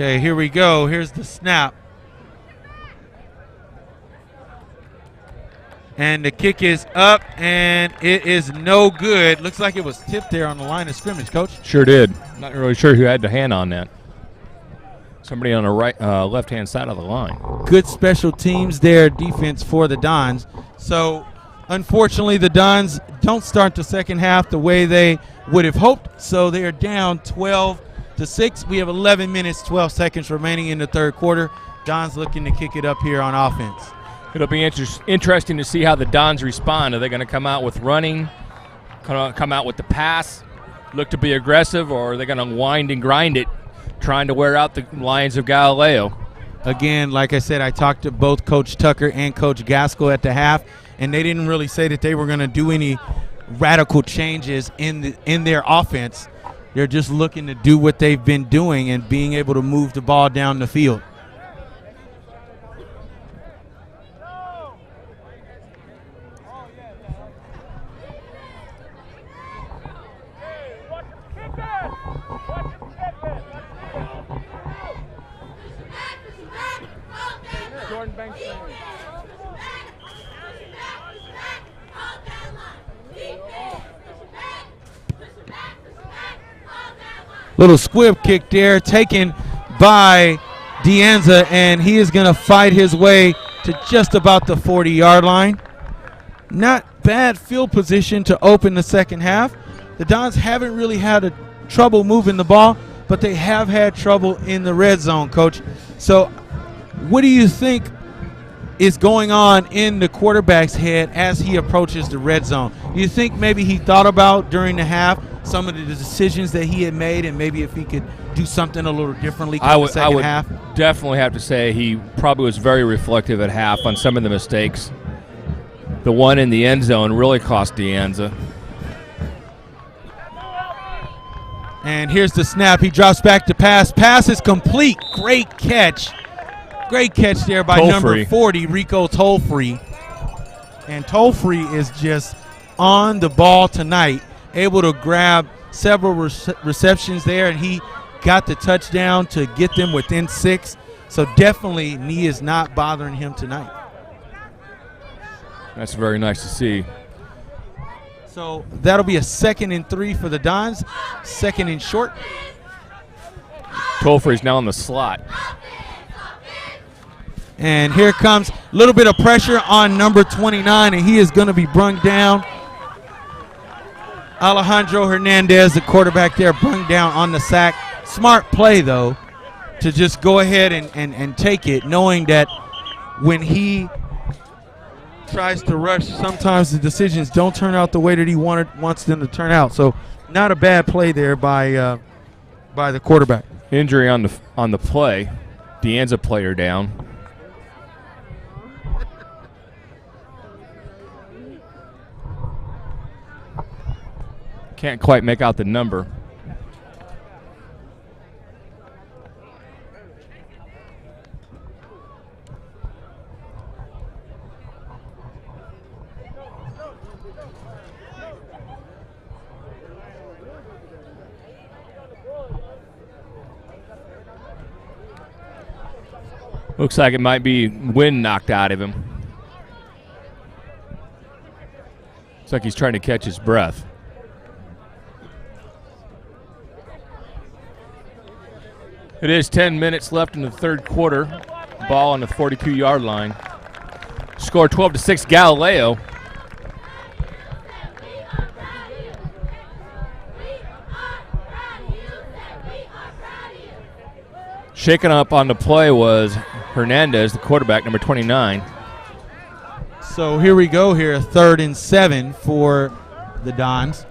okay, here we go. Here's the snap. And the kick is up, and it is no good. Looks like it was tipped there on the line of scrimmage, Coach. Sure did. Not really sure who had the hand on that. Somebody on the right, left-hand side of the line. Good special teams there, defense for the Dons. So, unfortunately, the Dons don't start the second half the way they would have hoped. So they are down 12-6. We have 11 minutes, 12 seconds remaining in the third quarter. Dons looking to kick it up here on offense. It'll be interesting to see how the Dons respond. Are they going to come out with running, come out with the pass, look to be aggressive, or are they going to wind and grind it, trying to wear out the Lions of Galileo? Again, like I said, I talked to both Coach Tucker and Coach Gaskell at the half, and they didn't really say that they were going to do any radical changes in their offense. They're just looking to do what they've been doing and being able to move the ball down the field. Little squib kick there taken by Deanza, and he is going to fight his way to just about the 40-yard line. Not bad field position to open the second half. The Dons haven't really had trouble moving the ball, but they have had trouble in the red zone, Coach. So what do you think is going on in the quarterback's head as he approaches the red zone? Do you think maybe he thought about during the half some of the decisions that he had made, and maybe if he could do something a little differently in the second half? Definitely have to say he probably was very reflective at half on some of the mistakes. The one in the end zone really cost Deanza. And here's the snap. He drops back to pass. Pass is complete. Great catch. Great catch there by number 40, Rico Tollfree. And Tollfree is just on the ball tonight, able to grab several receptions there, and he got the touchdown to get them within 6. So definitely knee is not bothering him tonight. That's very nice to see. So that'll be a 2nd and 3 for the Dons. 2nd and short. Tollfree's now in the slot. And here comes a little bit of pressure on number 29, and he is going to be brung down. Alejandro Hernandez, the quarterback there, brung down on the sack. Smart play, though, to just go ahead and take it, knowing that when he tries to rush, sometimes the decisions don't turn out the way that he wants them to turn out. So not a bad play there by the quarterback. Injury on the play. Deanza player down. Can't quite make out the number. Looks like it might be wind knocked out of him. Looks like he's trying to catch his breath. It is 10 minutes left in the third quarter. Ball on the 42-yard line. Score 12-6 Galileo. Shaking up on the play was Hernandez, the quarterback, number 29. So here we go here, 3rd and 7 for the Dons.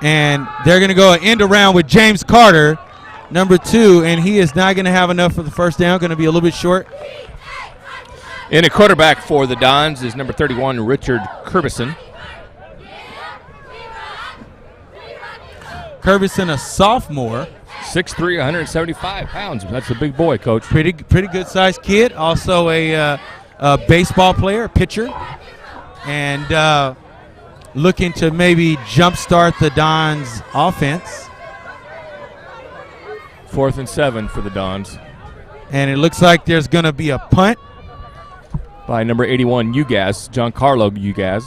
And they're going to go end around with James Carter, number 2, and he is not going to have enough for the first down, going to be a little bit short. And a quarterback for the Dons is number 31, Richard Curbison. Curbison, a sophomore. 6'3", 175 pounds. That's a big boy, Coach. Pretty good sized kid. Also a baseball player, pitcher, and looking to maybe jumpstart the Dons' offense. 4th and 7 for the Dons. And it looks like there's going to be a punt by number 81, Ugaz, Giancarlo Ugaz.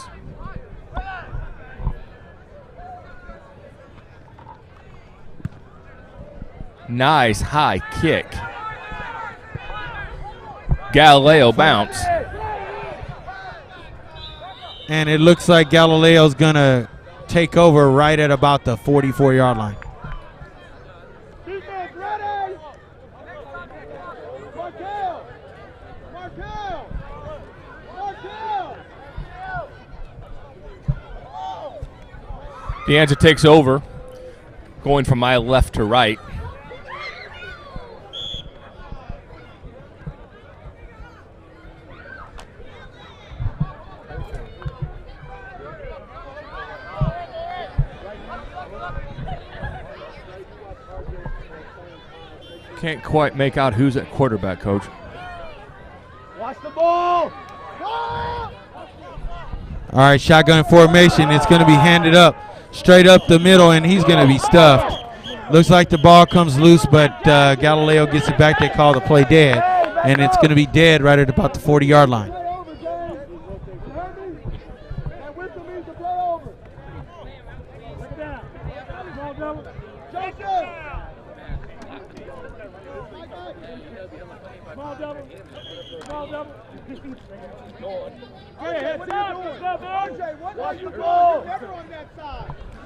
Nice high kick. Galileo bounce. And it looks like Galileo's going to take over right at about the 44-yard line. Defense ready. Markel. Anza takes over, going from my left to right. Can't quite make out who's at quarterback, Coach. Watch the ball. All right, shotgun formation. It's going to be handed up straight up the middle, and he's going to be stuffed. Looks like the ball comes loose, but Galileo gets it back. They call the play dead, and it's going to be dead right at about the 40-yard line.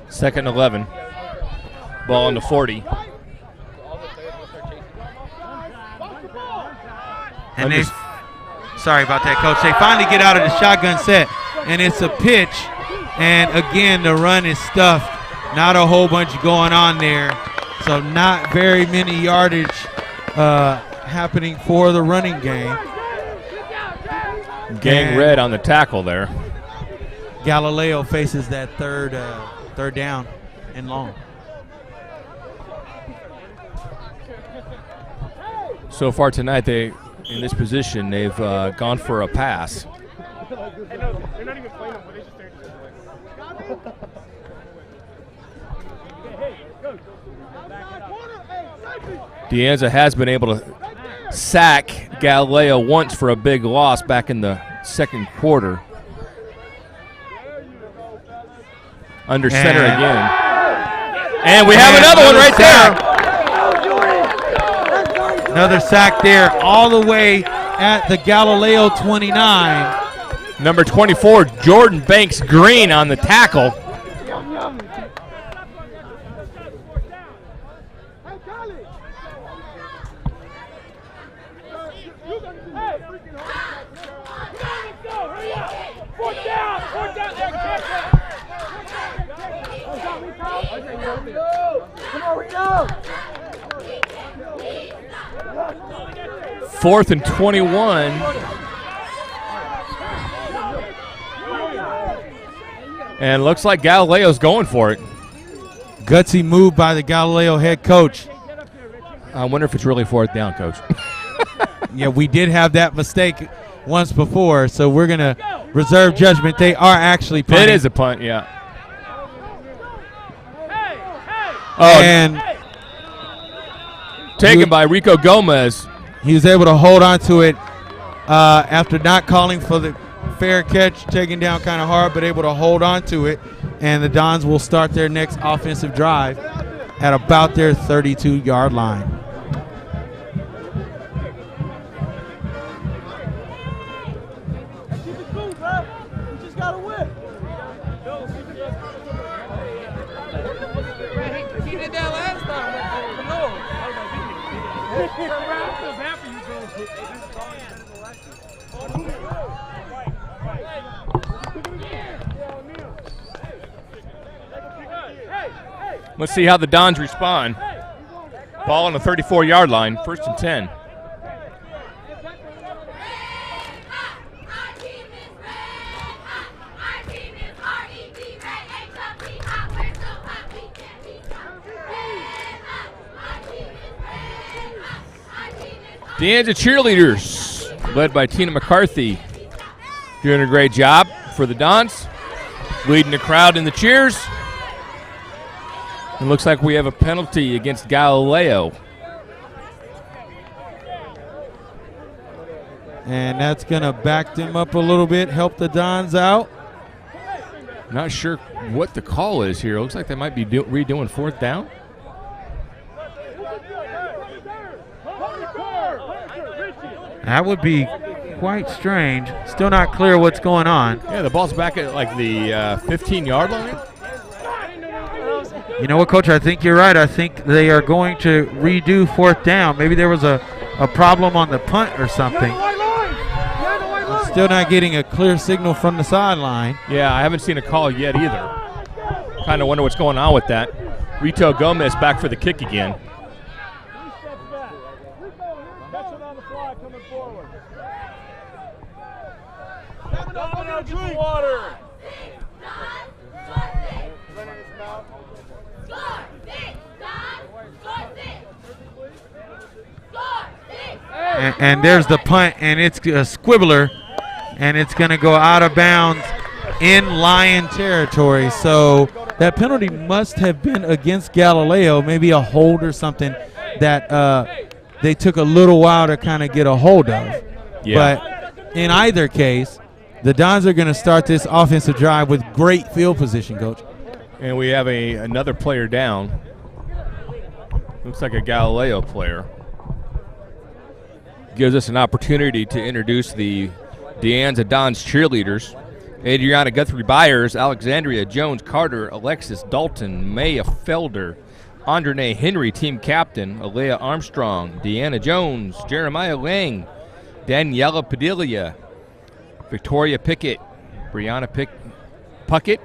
Second and 11. Ball on the 40. And they, sorry about that, Coach. They finally get out of the shotgun set, and it's a pitch. And again, the run is stuffed. Not a whole bunch going on there. So not very many yardage happening for the running game. Gang red on the tackle there. Galileo faces that third down and long. So far tonight, in this position, they've gone for a pass. Anza has been able to sack Galileo once for a big loss back in the second quarter. Under center again. And we have another one right there. Another sack there all the way at the Galileo 29. Number 24, Jordan Banks Green on the tackle. Fourth and 21. And looks like Galileo's going for it. Gutsy move by the Galileo head coach. I wonder if it's really 4th down, Coach. Yeah, we did have that mistake once before, so we're going to reserve judgment. They are actually punting. It is a punt, yeah. And taken by Rico Gomez. He was able to hold on to it after not calling for the fair catch, taken down kind of hard, but able to hold on to it. And the Dons will start their next offensive drive. at about their 32-yard line. He did that last time. Let's see how the Dons respond. Ball on the 34-yard line, 1st and 10. Deanza cheerleaders, led by Tina McCarthy, doing a great job for the Dons, leading the crowd in the cheers. It looks like we have a penalty against Galileo. And that's going to back them up a little bit, help the Dons out. Not sure what the call is here. It looks like they might be redoing 4th down. That would be quite strange. Still not clear what's going on. Yeah, the ball's back at like the 15-yard line. You know what, Coach? I think you're right. I think they are going to redo 4th down. Maybe there was a problem on the punt or something. Still not getting a clear signal from the sideline. Yeah, I haven't seen a call yet either. Kind of wonder what's going on with that. Rito Gomez back for the kick again. Water. And there's the punt, and it's a squibbler, and it's going to go out of bounds in Lion territory. So that penalty must have been against Galileo, maybe a hold or something that they took a little while to kind of get a hold of. Yeah. But in either case, the Dons are going to start this offensive drive with great field position, Coach. And we have another player down. Looks like a Galileo player. Gives us an opportunity to introduce the Deanza Dons cheerleaders. Adriana Guthrie Byers, Alexandria Jones Carter, Alexis Dalton, Maya Felder, Andrene Henry, team captain, Alea Armstrong, Deanna Jones, Jeremiah Lang, Daniela Padilla, Victoria Pickett, Brianna Puckett,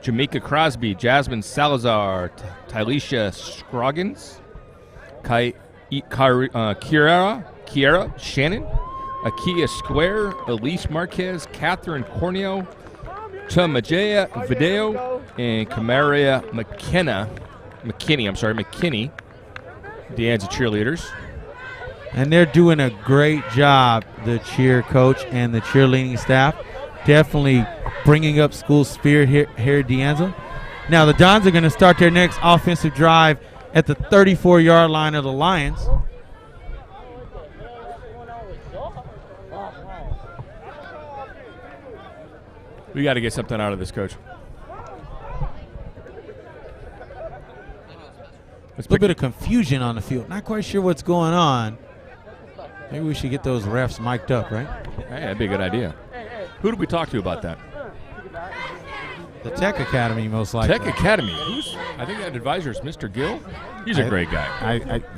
Jamaica Crosby, Jasmine Salazar, Tylisha Scroggins, Kiara Shannon, Akia Square, Elise Marquez, Catherine Corneo, Chamajaya Video, and Camaria McKinney, Deanza cheerleaders. And they're doing a great job, the cheer coach and the cheerleading staff. Definitely bringing up school spirit here at Deanza. Now the Dons are going to start their next offensive drive at the 34-yard line of the Lions. We got to get something out of this, Coach. A little bit of confusion on the field. Not quite sure what's going on. Maybe we should get those refs mic'd up, right? Hey, that'd be a good idea. Who did we talk to about that? The Tech Academy, most likely. Tech Academy. I think that advisor is Mr. Gill. He's a great guy.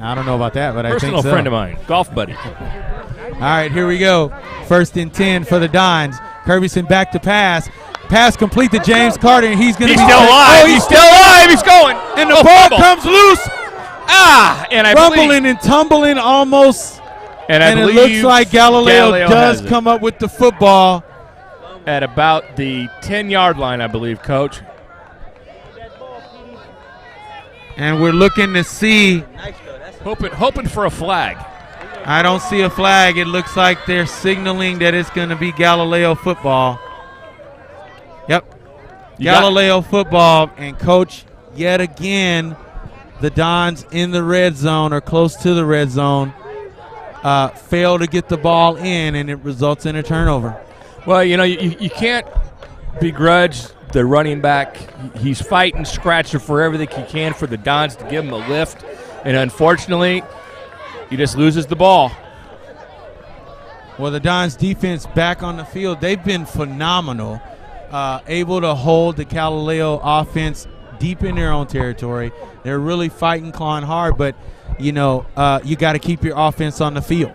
I don't know about that, but I think so. Personal friend of mine. Golf buddy. All right, here we go. 1st and 10 for the Dons. Kirbyson back to pass. Pass complete to James Carter, and he's going to be still alive. Oh, he's still alive. He's going. And the ball comes loose. And I rumbling and tumbling almost. And it looks like Galileo does come up with the football. At about the 10-yard line, I believe, Coach. And we're looking to see. Hoping for a flag. I don't see a flag. It looks like they're signaling that it's going to be Galileo football. Yep. Galileo football. And, Coach, yet again, the Dons in the red zone or close to the red zone fail to get the ball in, and it results in a turnover. Well, you know, you can't begrudge the running back. He's fighting, scratching for everything he can for the Dons to give him a lift. And unfortunately, he just loses the ball. Well, the Dons defense back on the field, they've been phenomenal, able to hold the Galileo offense deep in their own territory. They're really fighting, clawing hard, but, you know, you got to keep your offense on the field.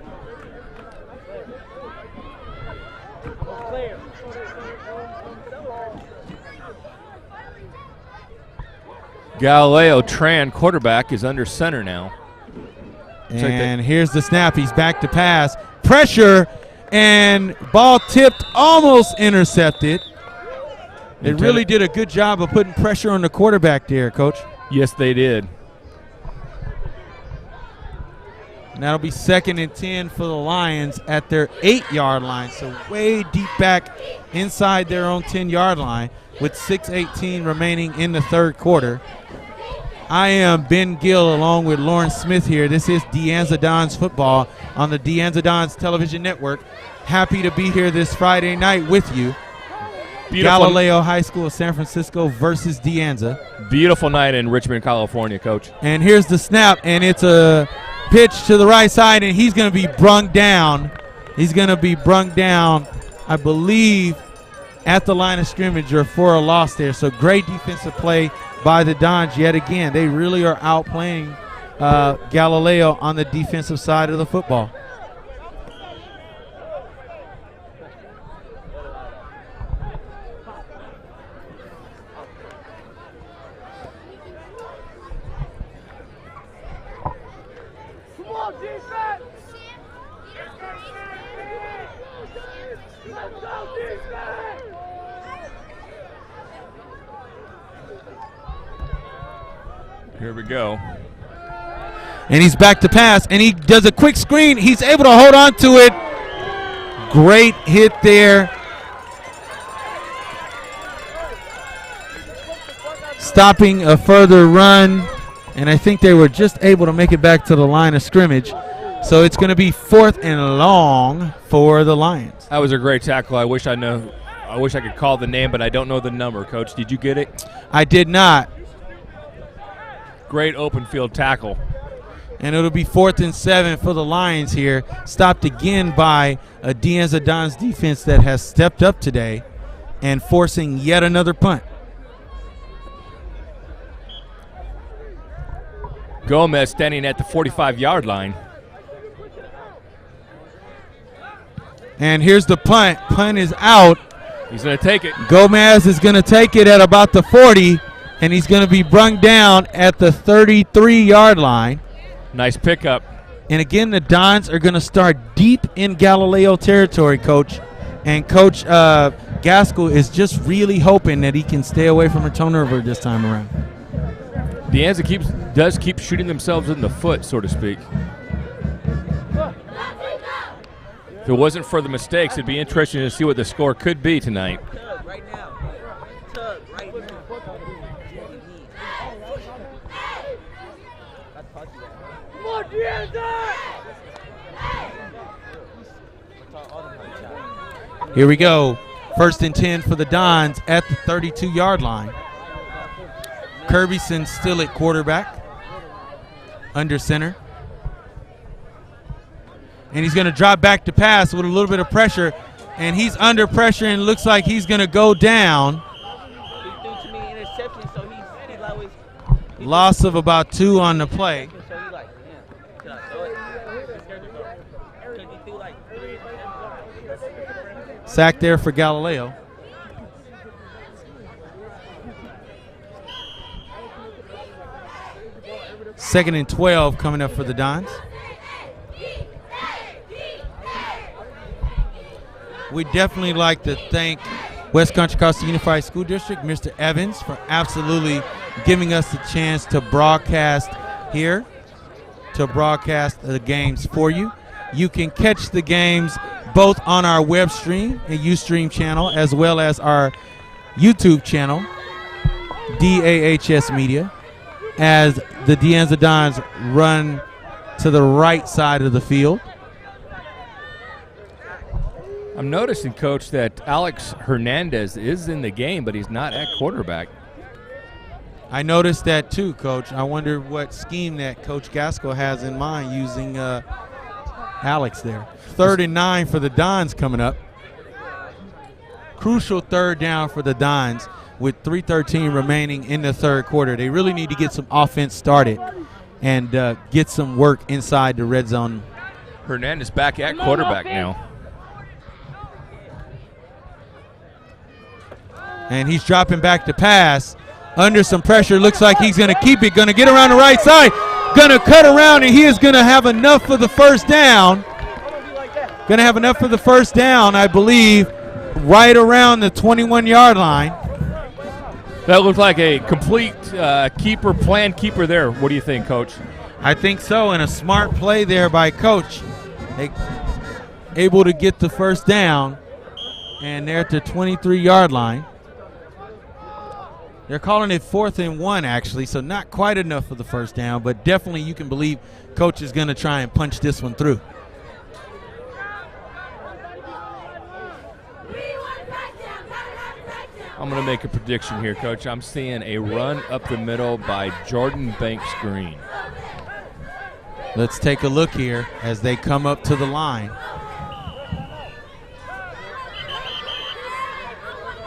Galileo Tran, quarterback, is under center now. And here's the snap. He's back to pass. Pressure, and ball tipped, almost intercepted. They really did a good job of putting pressure on the quarterback there, Coach. Yes, they did. And that'll be 2nd and 10 for the Lions at their 8-yard line. So way deep back inside their own 10-yard line with 6:18 remaining in the third quarter. I am Ben Gill along with Lauren Smith here. This is De Anza Dons football on the De Anza Dons television network. Happy to be here this Friday night with you. Beautiful. Galileo High School of San Francisco versus De Anza. Beautiful night in Richmond, California, Coach. And here's the snap, and it's a pitch to the right side, and he's going to be brung down. He's going to be brung down, I believe, at the line of scrimmage or for a loss there. So great defensive play by the Dons yet again. They really are outplaying Galileo on the defensive side of the football. Here we go. And he's back to pass, and he does a quick screen. He's able to hold on to it. Great hit there. Stopping a further run, and I think they were just able to make it back to the line of scrimmage. So it's going to be 4th and long for the Lions. That was a great tackle. I wish I could call the name, but I don't know the number. Coach, did you get it? I did not. Great open field tackle. And it'll be 4th and 7 for the Lions here. Stopped again by a De Anza Dons defense that has stepped up today and forcing yet another punt. Gomez standing at the 45-yard line. And here's the punt. Punt is out. He's going to take it. Gomez is going to take it at about the 40, and he's going to be brung down at the 33-yard line. Nice pickup. And again, the Dons are going to start deep in Galileo territory, Coach. And Coach Gaskell is just really hoping that he can stay away from a turnover this time around. De Anza does keep shooting themselves in the foot, so to speak. If it wasn't for the mistakes, it'd be interesting to see what the score could be tonight. Here we go. 1st and 10 for the Dons at the 32-yard line. Kirbyson still at quarterback, under center. And he's going to drop back to pass with a little bit of pressure. And he's under pressure and looks like he's going to go down. Loss of about 2 on the play. Sack there for Galileo. Second and 12 coming up for the Dons. We'd definitely like to thank West Contra Costa Unified School District, Mr. Evans, for absolutely giving us the chance to broadcast here, to broadcast the games for you. You can catch the games both on our web stream and Ustream channel, as well as our YouTube channel, DAHS Media, as the De Anza Dons run to the right side of the field. I'm noticing, Coach, that Alex Hernandez is in the game, but he's not at quarterback. I noticed that too, Coach. I wonder what scheme that Coach Gaskell has in mind using Alex there. 3rd and 9 for the Dons coming up. Crucial 3rd down for the Dons with 3:13 remaining in the 3rd quarter. They really need to get some offense started and get some work inside the red zone. Hernandez back at quarterback now. And he's dropping back to pass. Under some pressure, looks like he's going to keep it. Going to get around the right side. Going to cut around, and he is going to have enough for the first down. Going to have enough for the first down, I believe, right around the 21-yard line. That looked like a complete planned keeper there. What do you think, Coach? I think so, and a smart play there by Coach. Able to get the first down, and they're at the 23-yard line. They're calling it 4th and 1, actually, so not quite enough for the first down, but definitely you can believe Coach is going to try and punch this one through. I'm going to make a prediction here, Coach. I'm seeing a run up the middle by Jordan Banks Green. Let's take a look here as they come up to the line.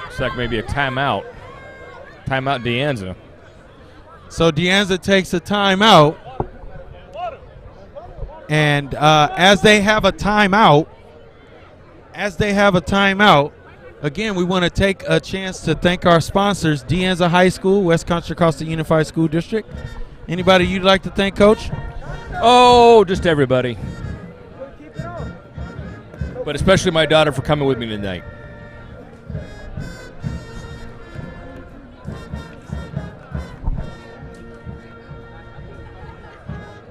Looks like maybe a timeout. Timeout De Anza. So De Anza takes a timeout. And as they have a timeout, again, we want to take a chance to thank our sponsors, De Anza High School, West Contra Costa Unified School District. Anybody you'd like to thank, Coach? Oh, just everybody. But especially my daughter for coming with me tonight.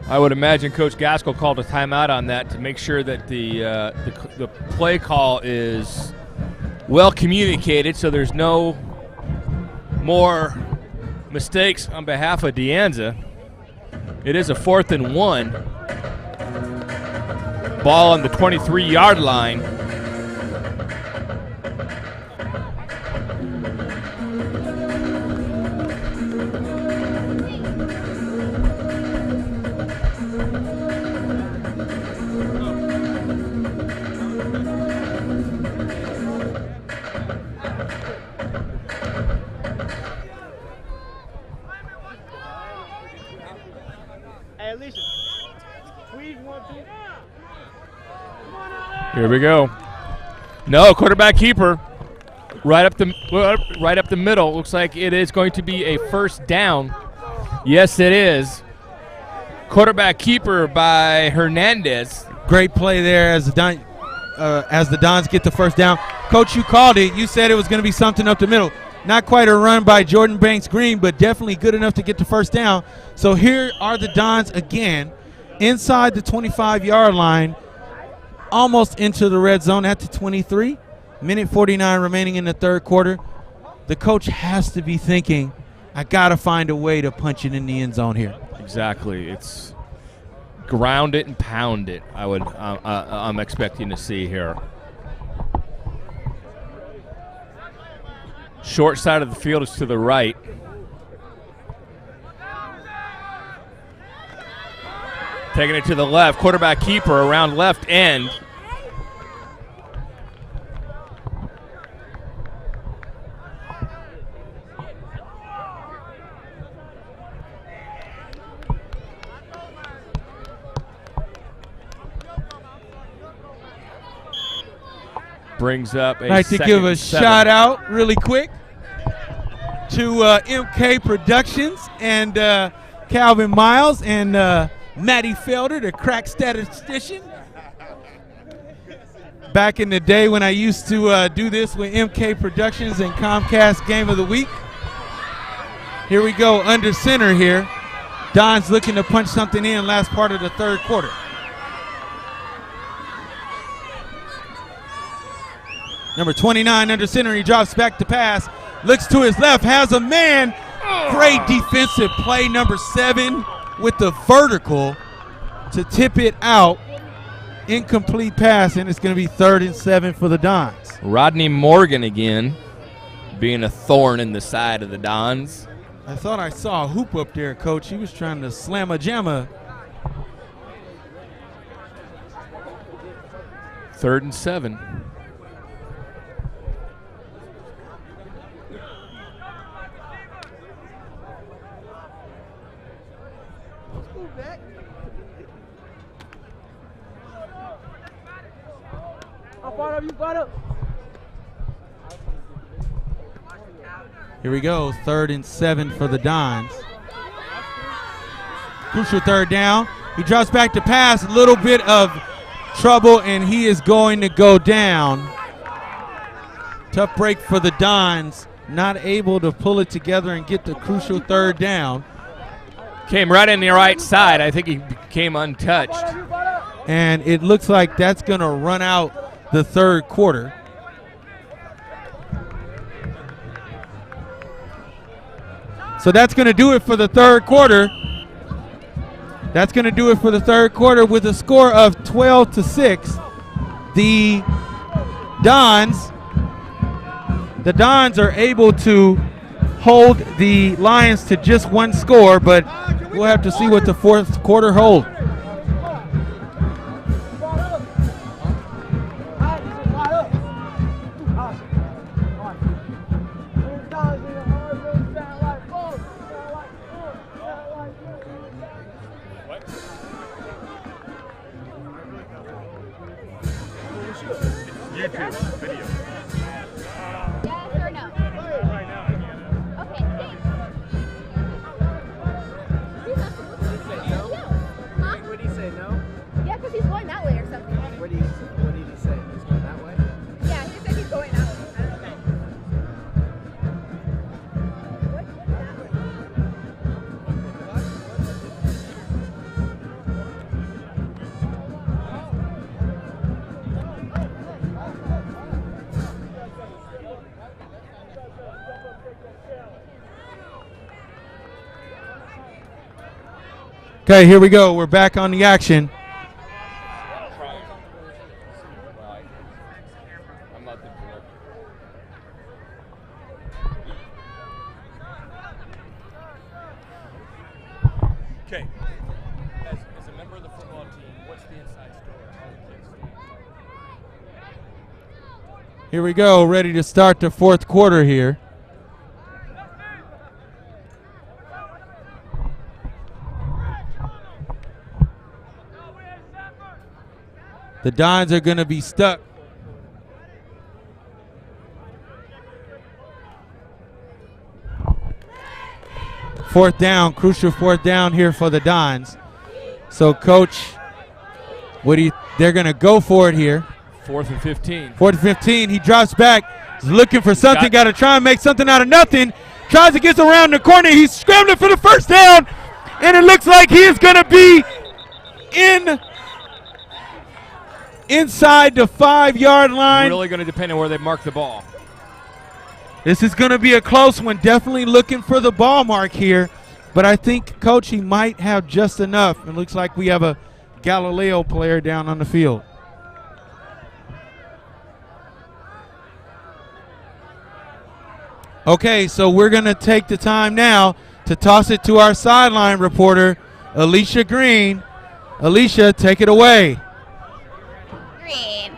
I would imagine Coach Gaskell called a timeout on that to make sure that the play call is well communicated, so there's no more mistakes on behalf of De Anza. It is a 4th and 1. Ball on the 23-yard line. Hey, Alicia. Squeeze one, two. Here we go. No, quarterback keeper. Right up the middle. Looks like it is going to be a first down. Yes, it is. Quarterback keeper by Hernandez. Great play there as the Dons get the first down. Coach, you called it. You said it was going to be something up the middle. Not quite a run by Jordan Banks Green, but definitely good enough to get the first down. So here are the Dons again inside the 25-yard line, almost into the red zone at the 23. Minute 49 remaining in the 3rd quarter. The coach has to be thinking, I got to find a way to punch it in the end zone here. Exactly. It's ground it and pound it. I'm expecting to see here. Short side of the field is to the right. Taking it to the left. Quarterback keeper around left end. Brings up a I'd like to give a shout out really quick to MK Productions and Calvin Miles and Matty Felder, the crack statistician. Back in the day when I used to do this with MK Productions and Comcast Game of the Week. Here we go, under center here. Don's looking to punch something in last part of the 3rd quarter. Number 29 under center, he drops back to pass, looks to his left, has a man. Great defensive play, number 7 with the vertical to tip it out. incomplete pass, and it's going to be 3rd and 7 for the Dons. Rodney Morgan again, being a thorn in the side of the Dons. I thought I saw a hoop up there, Coach. He was trying to slam a jammer. 3rd and 7. Here we go, 3rd and 7 for the Dons. Crucial 3rd down. He drops back to pass, a little bit of trouble, and he is going to go down. Tough break for the Dons, not able to pull it together and get the crucial 3rd down. Came right in the right side. I think he came untouched. And it looks like that's going to run out the 3rd quarter. So that's going to do it for the 3rd quarter. That's going to do it for the 3rd quarter with a score of 12-6. The Dons are able to hold the Lions to just 1 score, but we'll have to see what the 4th quarter holds. YouTube video. Yes or no? Right now. Okay, thanks. Huh? What did he say, no? Yeah, because he's going that way or something. What did he say? He's going that way? Yeah, he said he's going that way. I don't know. Okay, here we go. We're back on the action. Okay. As a member of the football team, what's the inside story? How the kids doing? Here we go, ready to start the 4th quarter here. The Dons are going to be stuck. Fourth down, crucial 4th down here for the Dons. So, Coach, they're going to go for it here. 4th and 15. 4th and 15. He drops back. He's looking for something. Got to try and make something out of nothing. Tries to get around the corner. He's scrambling for the 1st down. And it looks like he is going to be inside the 5-yard line. Really going to depend on where they mark the ball. This is going to be a close one. Definitely looking for the ball mark here. But I think, Coach, he might have just enough. It looks like we have a Galileo player down on the field. Okay, so we're going to take the time now to toss it to our sideline reporter, Alicia Green. Alicia, take it away. Green.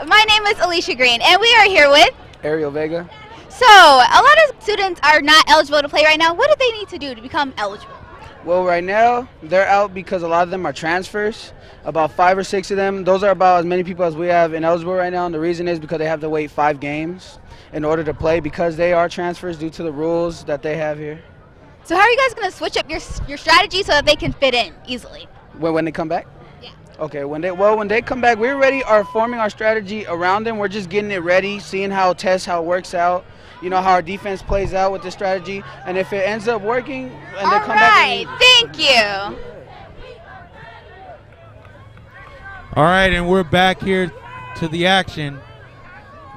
My name is Alicia Green, and we are here with Ariel Vega. So, a lot of students are not eligible to play right now. What do they need to do to become eligible? Well, right now, they're out because a lot of them are transfers. About 5 or 6 of them. Those are about as many people as we have ineligible right now. And the reason is because they have to wait 5 games in order to play because they are transfers due to the rules that they have here. So how are you guys going to switch up your strategy so that they can fit in easily? When they come back? Yeah. Okay, when they come back, we already are forming our strategy around them. We're just getting it ready, seeing how it tests, how it works out. You know, how our defense plays out with this strategy. And if it ends up working and they come back. All right, thank you. All right, and we're back here to the action.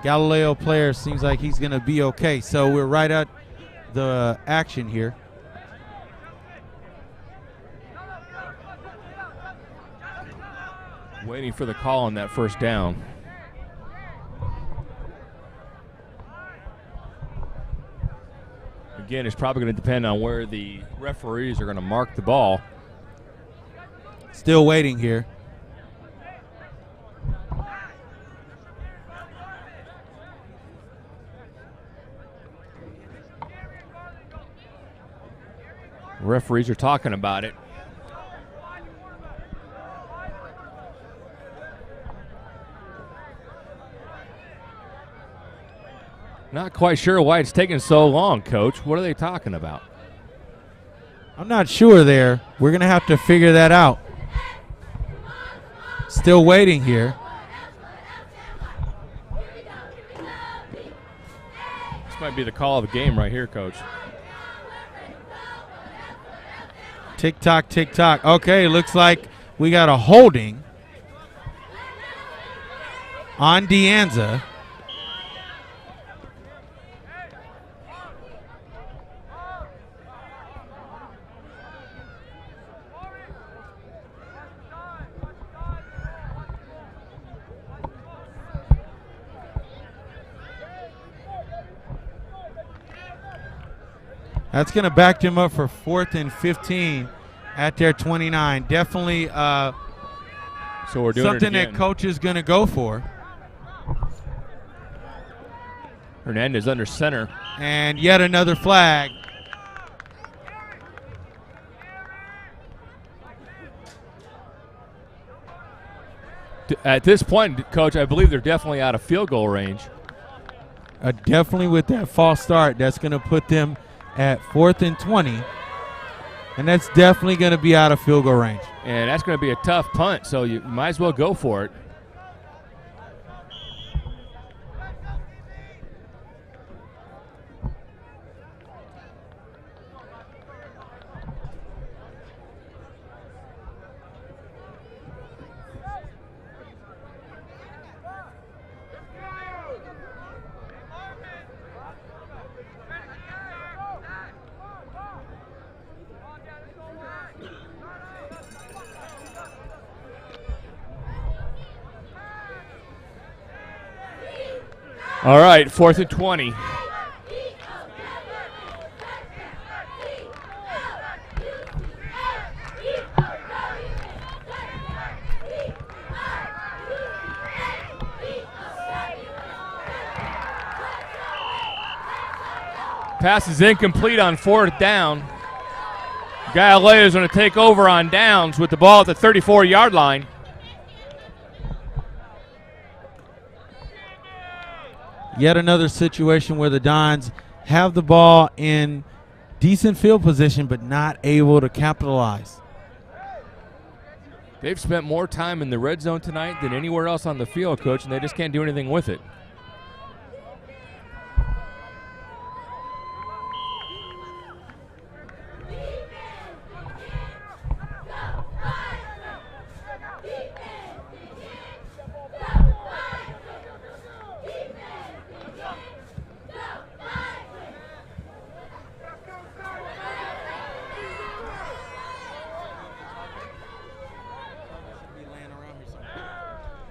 Galileo player seems like he's going to be okay. So we're right at the action here. Waiting for the call on that first down. Again, it's probably going to depend on where the referees are going to mark the ball. Still waiting here. Referees are talking about it. Not quite sure why it's taking so long, Coach. What are they talking about? I'm not sure there. We're going to have to figure that out. Still waiting here. This might be the call of the game right here, Coach. Tick-tock, tick-tock. Okay, looks like we got a holding on Anza. That's going to back them up for 4th and 15 at their 29. Definitely So we're doing something it again. that coach is going to go for. Hernandez under center. And yet another flag. At this point, Coach, I believe they're definitely out of field goal range. Definitely with that false start, that's going to put them at 4th and 20. And that's definitely going to be out of field goal range. And that's going to be a tough punt, so you might as well go for it. All right, 4th and 20. Pass is incomplete on 4th down. Galileo is going to take over on downs with the ball at the 34-yard line. Yet another situation where the Dons have the ball in decent field position but not able to capitalize. They've spent more time in the red zone tonight than anywhere else on the field, Coach, and they just can't do anything with it.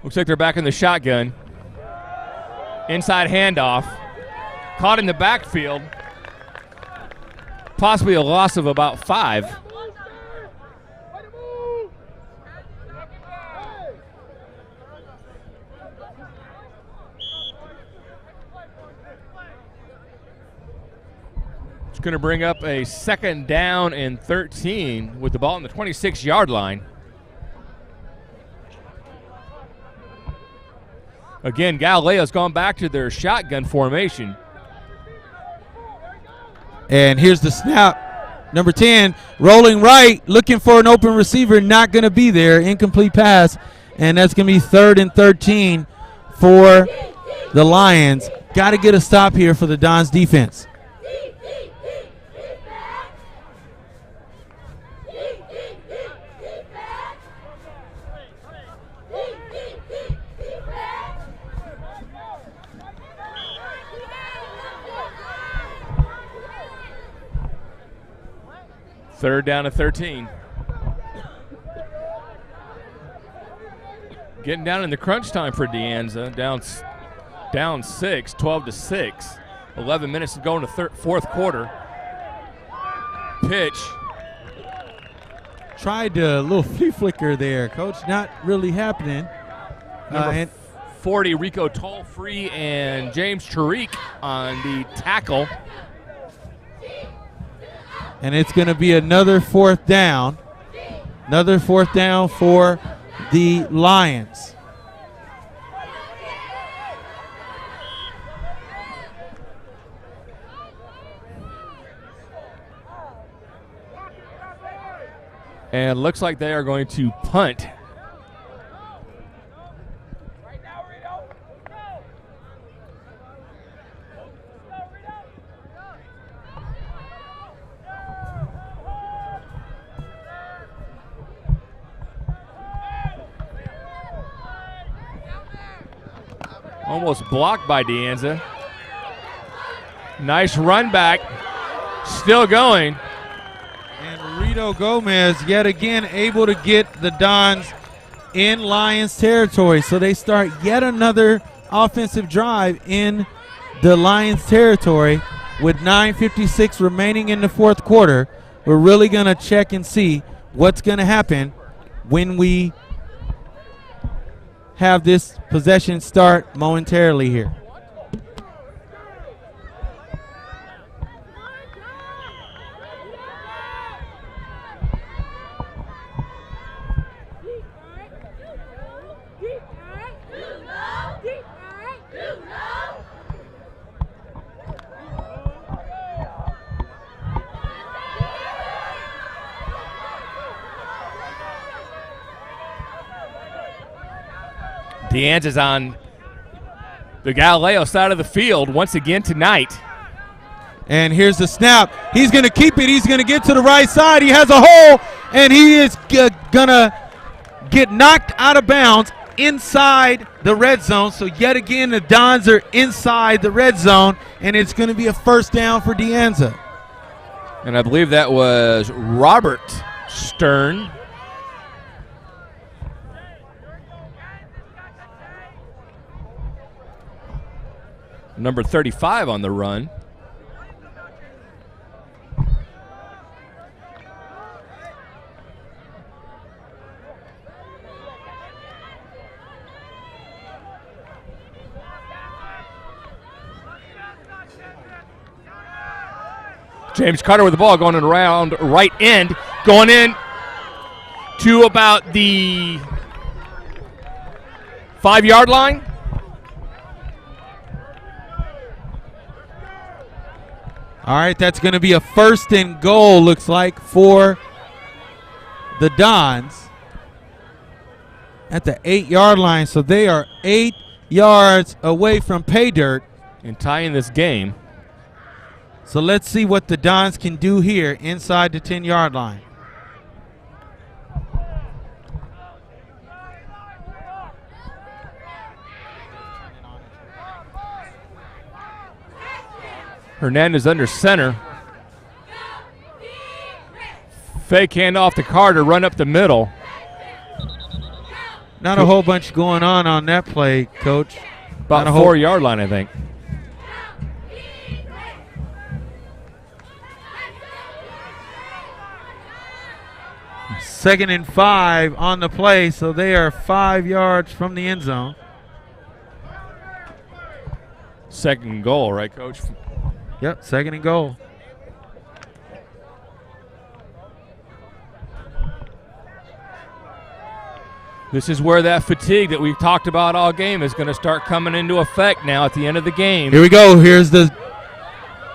Looks like they're back in the shotgun. Inside handoff. Caught in the backfield. Possibly a loss of about 5. It's going to bring up a 2nd down and 13 with the ball on the 26-yard line. Again, Galileo's gone back to their shotgun formation. And here's the snap. Number 10, rolling right, looking for an open receiver, not going to be there. Incomplete pass, and that's going to be 3rd and 13 for the Lions. Got to get a stop here for the Dons defense. Third down and 13. Getting down in the crunch time for De Anza. Down 6, 12-6. 11 minutes to go in the fourth quarter. Pitch. Tried a little flea flicker there, Coach. Not really happening. Number 40, Rico Toll-Free, and James Tariq on the tackle. And it's going to be another fourth down. Another fourth down for the Lions. And looks like they are going to punt. Almost blocked by De Anza. Nice run back. Still going. And Rito Gomez yet again able to get the Dons in Lions territory. So they start yet another offensive drive in the Lions territory with 9:56 remaining in the fourth quarter. We're really going to check and see what's going to happen when we have this possession start momentarily here. De Anza's on the Galileo side of the field once again tonight. And here's the snap. He's going to keep it. He's going to get to the right side. He has a hole, and he is going to get knocked out of bounds inside the red zone. So yet again, the Dons are inside the red zone, and it's going to be a first down for De Anza. And I believe that was Robert Stern. Number 35 on the run. James Carter with the ball going around right end, going in to about the 5-yard line. All right, that's going to be a first and goal, looks like, for the Dons at the 8-yard line. So they are 8 yards away from pay dirt. And tying this game. So let's see what the Dons can do here inside the 10-yard line. Hernandez under center. Fake handoff to Carter, run up the middle. Not a whole bunch going on that play, Coach. About a 4-yard line, I think. Second and 5 on the play, so they are 5 yards from the end zone. Second and goal, right, Coach? Yep, second and goal. This is where that fatigue that we've talked about all game is going to start coming into effect now at the end of the game. Here we go. Here's the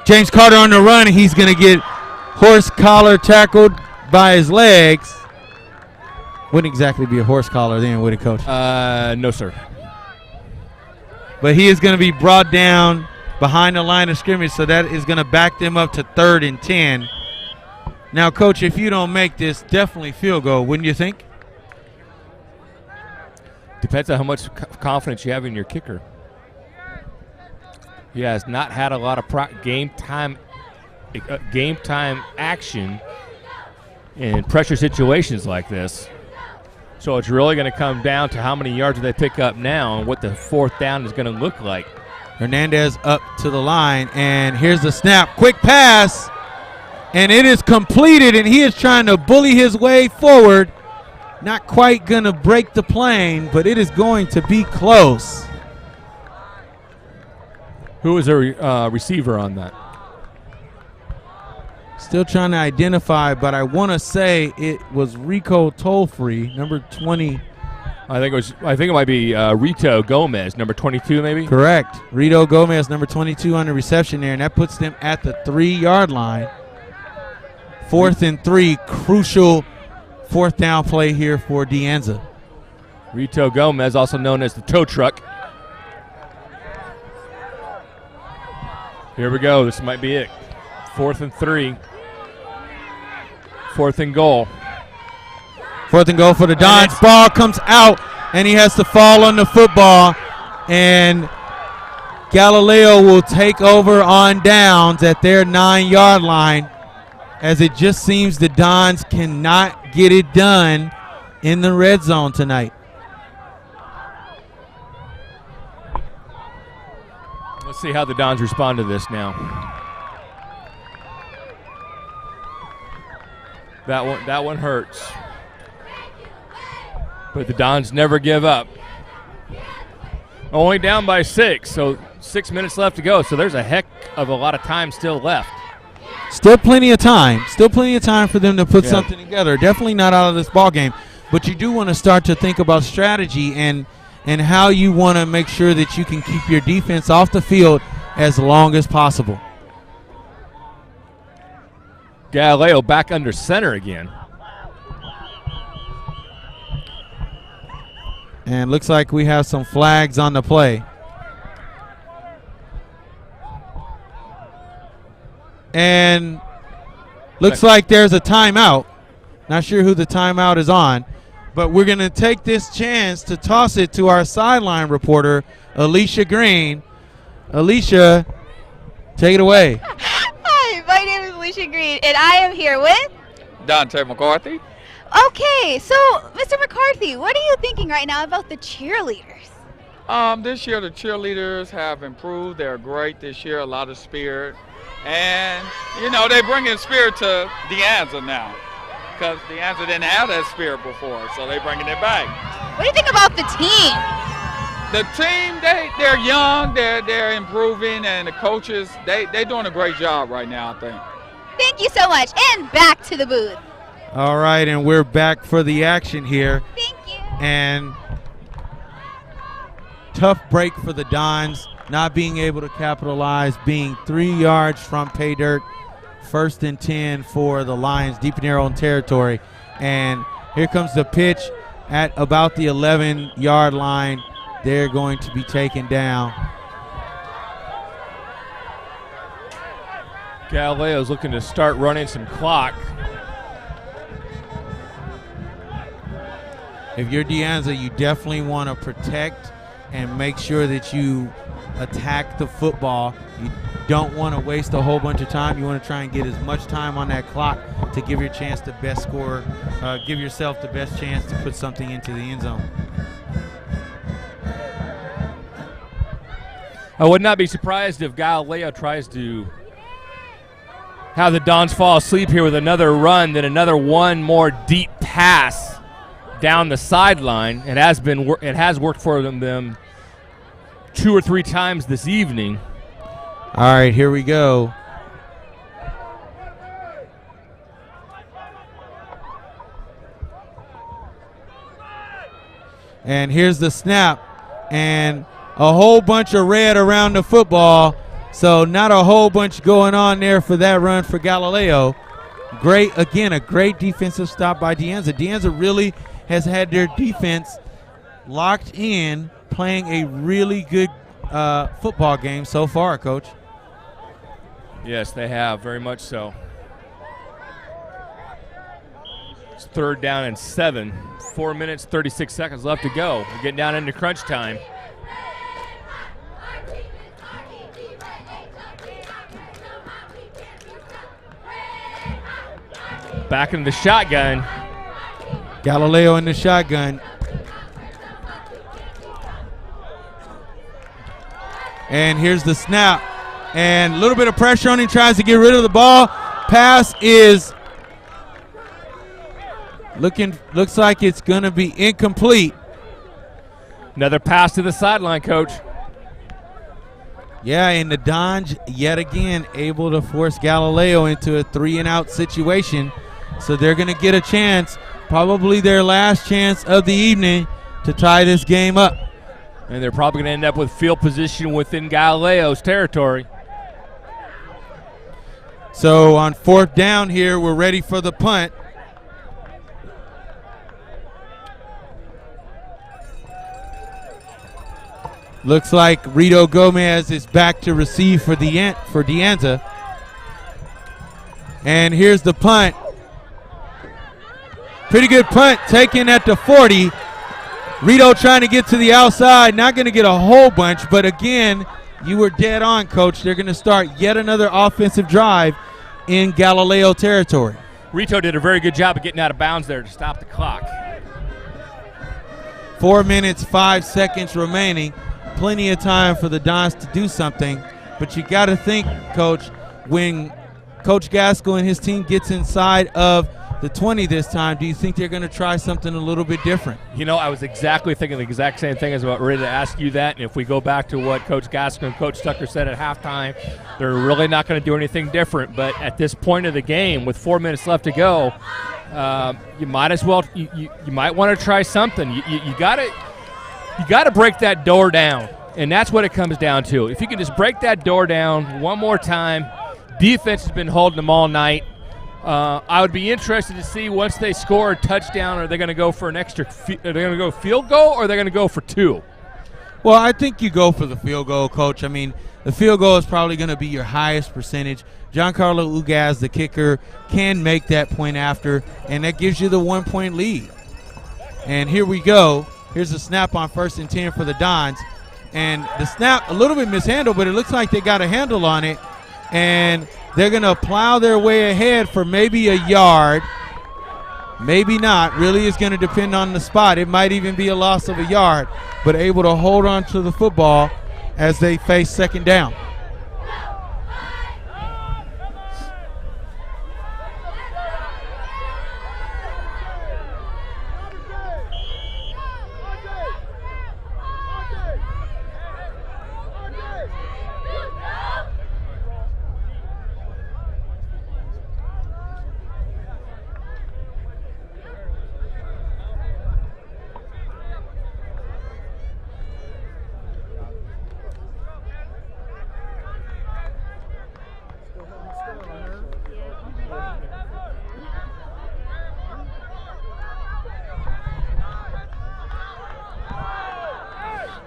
James Carter on the run. He's going to get horse collar tackled by his legs. Wouldn't exactly be a horse collar then, would it, Coach? No, sir. But he is going to be brought down behind the line of scrimmage, so that is going to back them up to 3rd and 10. Now, Coach, if you don't make this, definitely field goal, wouldn't you think? Depends on how much confidence you have in your kicker. He has not had a lot of game time action in pressure situations like this. So it's really going to come down to how many yards they pick up now and what the fourth down is going to look like. Hernandez up to the line, and here's the snap. Quick pass, and it is completed, and he is trying to bully his way forward. Not quite going to break the plane, but it is going to be close. Who was a receiver on that? Still trying to identify, but I want to say it was Rico Tollfree, number 20. I think it might be Rito Gomez, number 22 maybe? Correct. Rito Gomez, number 22 on the reception there, and that puts them at the 3-yard line. 4th and 3, crucial fourth down play here for De Anza. Rito Gomez, also known as the tow truck. Here we go. This might be it. 4th and 3. 4th and goal. 4th and goal for the Dons. Ball comes out, and he has to fall on the football. And Galileo will take over on downs at their 9-yard line, as it just seems the Dons cannot get it done in the red zone tonight. Let's see how the Dons respond to this now. That one hurts. But the Dons never give up. Only down by 6, so 6 minutes left to go. So there's a heck of a lot of time still left. Still plenty of time. Still plenty of time for them to put something together. Definitely not out of this ball game. But you do want to start to think about strategy and how you want to make sure that you can keep your defense off the field as long as possible. Galileo back under center again. And looks like we have some flags on the play. And looks like there's a timeout. Not sure who the timeout is on, but we're going to take this chance to toss it to our sideline reporter, Alicia Green. Alicia, take it away. Hi, my name is Alicia Green, and I am here with Dante McCarthy. Okay, so Mr. McCarthy, what are you thinking right now about the cheerleaders? This year the cheerleaders have improved. They're great this year, a lot of spirit. And, you know, they bring in spirit to De Anza now, because De Anza didn't have that spirit before, so they're bringing it back. What do you think about the team? The team, they're young, they're improving, and the coaches, they're doing a great job right now, I think. Thank you so much, and back to the booth. All right, and we're back for the action here. Thank you. And tough break for the Dons, not being able to capitalize, being 3 yards from pay dirt. 1st and 10 for the Lions, deep in their own territory. And here comes the pitch at about the 11-yard line. They're going to be taken down. Galileo's looking to start running some clock. If you're De Anza, you definitely want to protect and make sure that you attack the football. You don't want to waste a whole bunch of time. You want to try and get as much time on that clock to give your chance the best score, give yourself the best chance to put something into the end zone. I would not be surprised if Galileo tries to have the Dons fall asleep here with another run, then another one more deep pass down the sideline. It has worked for them 2 or 3 times this evening. All right, here we go. And here's the snap, and a whole bunch of red around the football, so not a whole bunch going on there for that run for Galileo. Great, again, a great defensive stop by De Anza. De Anza really has had their defense locked in, playing a really good football game so far, Coach. Yes, they have, very much so. It's 3rd down and 7. 4 minutes, 36 seconds left to go. We're getting down into crunch time. Back in the shotgun. Galileo in the shotgun. And here's the snap. And a little bit of pressure on him, tries to get rid of the ball. Pass is looks like it's going to be incomplete. Another pass to the sideline, Coach. Yeah, and the Dons yet again able to force Galileo into a 3-and-out situation. So they're going to get a chance, probably their last chance of the evening, to tie this game up. And they're probably going to end up with field position within Galileo's territory. So on 4th down here, we're ready for the punt. Looks like Rito Gomez is back to receive for Anza. And here's the punt. Pretty good punt taken at the 40. Rito trying to get to the outside, not going to get a whole bunch, but again, you were dead on, Coach. They're going to start yet another offensive drive in Galileo territory. Rito did a very good job of getting out of bounds there to stop the clock. 4 minutes, 5 seconds remaining. Plenty of time for the Dons to do something, but you got to think, Coach, when Coach Gaskell and his team gets inside of the 20 this time, do you think they're going to try something a little bit different? You know, I was exactly thinking the exact same thing. I was about ready to ask you that. And if we go back to what Coach Gaskell and Coach Tucker said at halftime, they're really not going to do anything different. But at this point of the game, with 4 minutes left to go, you might as well. You might want to try something. You got to break that door down, and that's what it comes down to. If you can just break that door down one more time, defense has been holding them all night. I would be interested to see once they score a touchdown, are they going to go for an extra? Are they going to go field goal, or are they going to go for 2? Well, I think you go for the field goal, Coach. I mean, the field goal is probably going to be your highest percentage. Giancarlo Ugaz, the kicker, can make that point after, and that gives you the 1-point lead. And here we go. Here's a snap on 1st and 10 for the Dons. And the snap, a little bit mishandled, but it looks like they got a handle on it. And they're going to plow their way ahead for maybe a yard. Maybe not. Really is going to depend on the spot. It might even be a loss of a yard, but able to hold on to the football as they face 2nd down.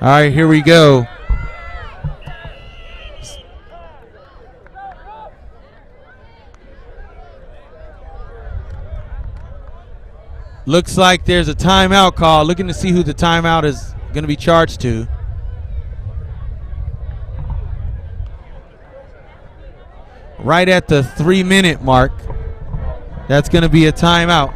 All right, here we go. Looks like there's a timeout call. Looking to see who the timeout is going to be charged to. Right at the 3-minute mark. That's going to be a timeout.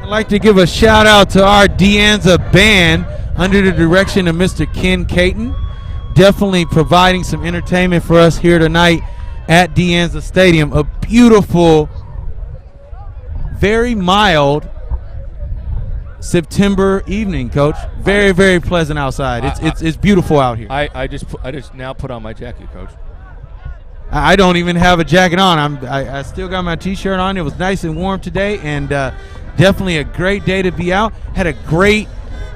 I'd like to give a shout out to our Anza band under the direction of Mr. Ken Caton. Definitely providing some entertainment for us here tonight at Anza Stadium. A beautiful, very mild September evening, Coach. Very, very pleasant outside. It's beautiful out here. I just now put on my jacket, Coach. I don't even have a jacket on. I still got my T-shirt on. It was nice and warm today, and definitely a great day to be out. Had a great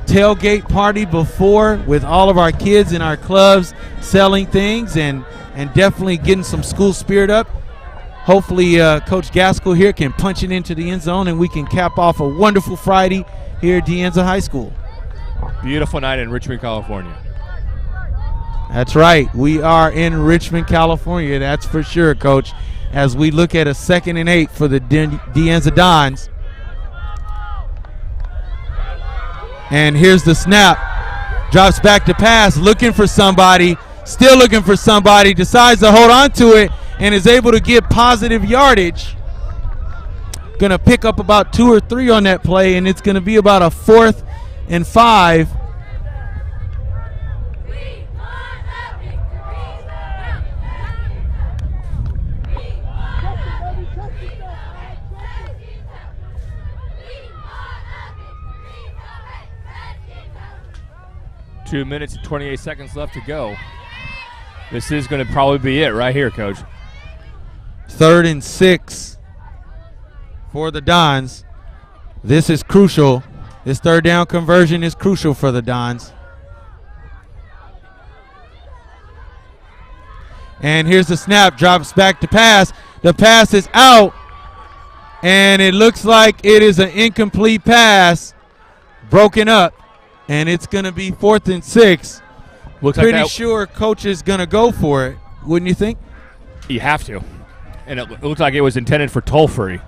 tailgate party before with all of our kids in our clubs selling things and definitely getting some school spirit up. Hopefully Coach Gaskell here can punch it into the end zone and we can cap off a wonderful Friday here at Anza High School. Beautiful night in Richmond, California. That's right. We are in Richmond, California. That's for sure, Coach. As we look at a 2nd and 8 for the Anza Dons. And here's the snap. Drops back to pass, looking for somebody. still looking for somebody, decides to hold on to it and is able to get positive yardage. Going to pick up about 2 or 3 on that play, and it's going to be about a 4th and 5. Two minutes and 28 seconds left to go. This is going to probably be it right here, Coach. 3rd and 6 for the Dons. This is crucial. This 3rd down conversion is crucial for the Dons. And here's the snap, drops back to pass. The pass is out, and it looks like it is an incomplete pass, broken up. And it's going to be 4th and 6. Looks Pretty like sure coach is going to go for it, wouldn't you think? You have to. And it looks like it was intended for toll-free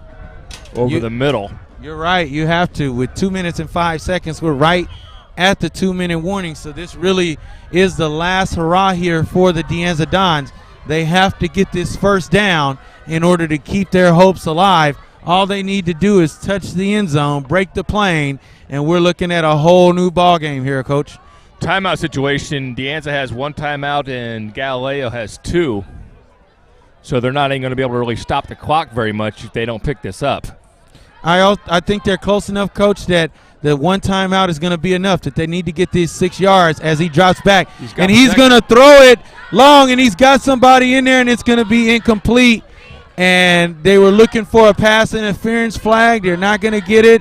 over the middle. You're right. You have to. With 2 minutes and 5 seconds, we're right at the 2-minute warning. So this really is the last hurrah here for the De Anza Dons. They have to get this first down in order to keep their hopes alive. All they need to do is touch the end zone, break the plane, and we're looking at a whole new ball game here, Coach. Timeout situation. De Anza has 1 timeout and Galileo has 2. So they're not even going to be able to really stop the clock very much if they don't pick this up. I think they're close enough, Coach, that the 1 timeout is going to be enough, that they need to get these 6 yards as he drops back. And he's going to throw it long, and he's got somebody in there, and it's going to be incomplete. And they were looking for a pass interference flag. They're not going to get it.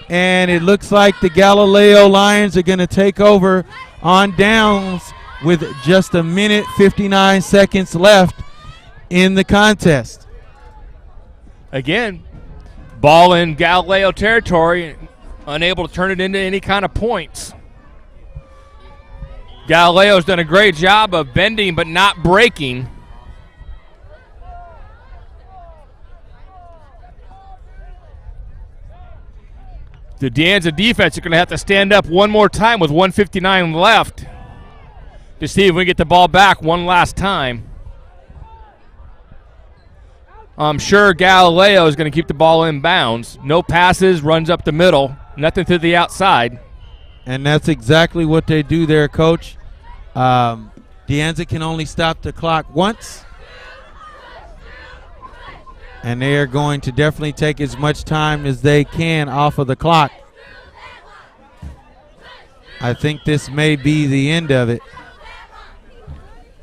And it looks like the Galileo Lions are going to take over on downs with just 1 minute 59 seconds left in the contest. Again, ball in Galileo territory, unable to turn it into any kind of points. Galileo's done a great job of bending but not breaking. The De Anza defense are going to have to stand up one more time with 1:59 left to see if we get the ball back one last time. I'm sure Galileo is going to keep the ball in bounds. No passes, runs up the middle, nothing to the outside. And that's exactly what they do there, Coach. De Anza can only stop the clock once. And they are going to definitely take as much time as they can off of the clock. I think this may be the end of it.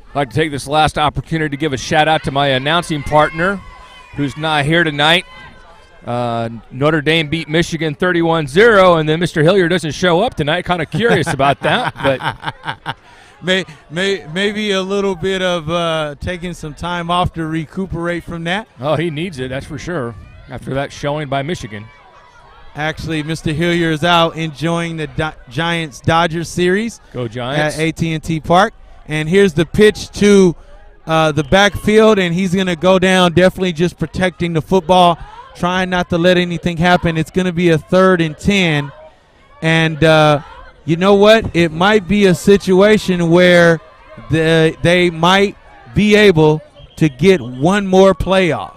I'd like to take this last opportunity to give a shout out to my announcing partner who's not here tonight. Notre Dame beat Michigan 31-0, and then Mr. Hilliard doesn't show up tonight. Kind of curious about that. But maybe a little bit of taking some time off to recuperate from that. Oh, he needs it, that's for sure, after that showing by Michigan. Actually, Mr. Hilliard is out enjoying the Giants-Dodgers series. Go Giants. At AT&T Park. And here's the pitch to the backfield, and he's going to go down definitely just protecting the football, trying not to let anything happen. It's going to be a 3rd and 10. And you know what? It might be a situation where they might be able to get one more playoff.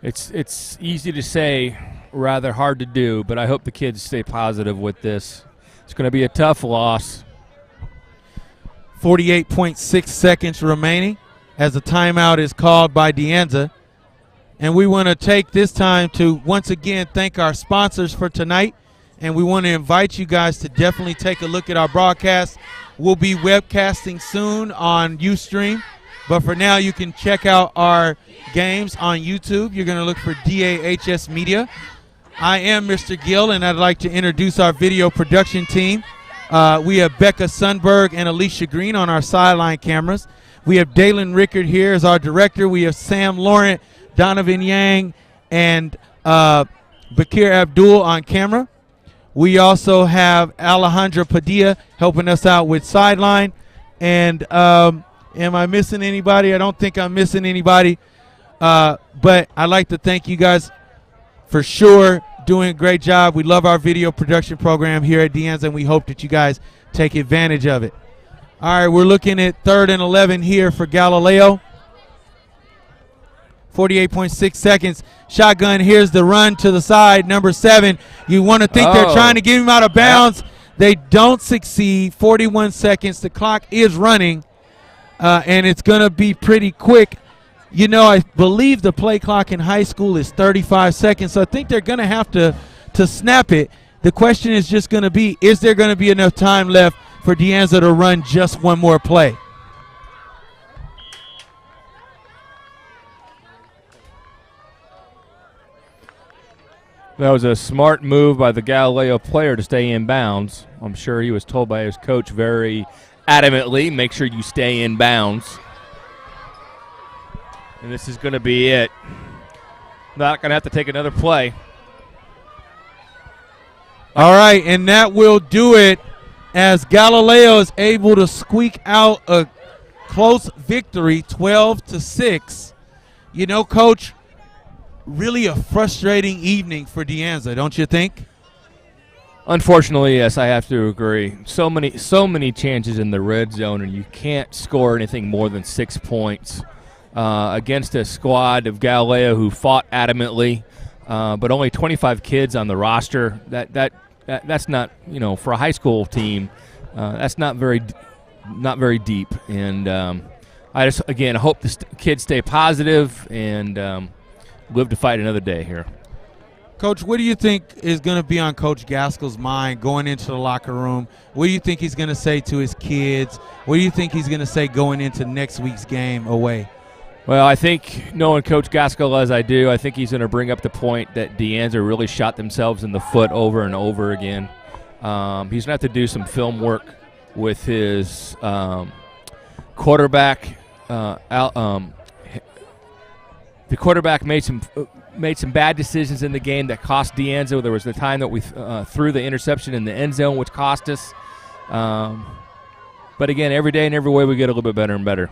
It's easy to say, rather hard to do, but I hope the kids stay positive with this. It's going to be a tough loss. 48.6 seconds remaining as a timeout is called by De Anza. And we want to take this time to once again thank our sponsors for tonight. And we want to invite you guys to definitely take a look at our broadcast. We'll be webcasting soon on Ustream. But for now, you can check out our games on YouTube. You're going to look for DAHS Media. I am Mr. Gill, and I'd like to introduce our video production team. We have Becca Sundberg and Alicia Green on our sideline cameras. We have Dalen Rickard here as our director. We have Sam Laurent, Donovan Yang, and Bakir Abdul on camera. We also have Alejandra Padilla helping us out with Sideline. And am I missing anybody? I don't think I'm missing anybody. But I'd like to thank you guys for sure, doing a great job. We love our video production program here at De Anza, and we hope that you guys take advantage of it. All right, we're looking at 3rd and 11 here for Galileo. 48.6 seconds. Shotgun, here's the run to the side, number 7. You want to think they're trying to get him out of bounds. They don't succeed. 41 seconds. The clock is running, and it's going to be pretty quick. You know, I believe the play clock in high school is 35 seconds, so I think they're going to have to snap it. The question is just going to be, is there going to be enough time left for De Anza to run just one more play? That was a smart move by the Galileo player to stay in bounds. I'm sure he was told by his coach very adamantly, make sure you stay in bounds. And this is going to be it. Not going to have to take another play. All right, and that will do it as Galileo is able to squeak out a close victory, 12-6. You know, Coach, really a frustrating evening for De Anza, don't you think? Unfortunately, yes, I have to agree. So many chances in the red zone, and you can't score anything more than 6 points against a squad of Galileo who fought adamantly, but only 25 kids on the roster. That's not, you know, for a high school team, that's not very deep. And I just, again, hope the kids stay positive and live to fight another day here. Coach, what do you think is going to be on Coach Gaskell's mind going into the locker room? What do you think he's going to say to his kids? What do you think he's going to say going into next week's game away? Well, I think, knowing Coach Gaskell as I do, I think he's going to bring up the point that De Anza really shot themselves in the foot over and over again. He's going to have to do some film work with his quarterback. The quarterback made some bad decisions in the game that cost De Anza. There was the time that we threw the interception in the end zone, which cost us. But again, every day and every way we get a little bit better and better.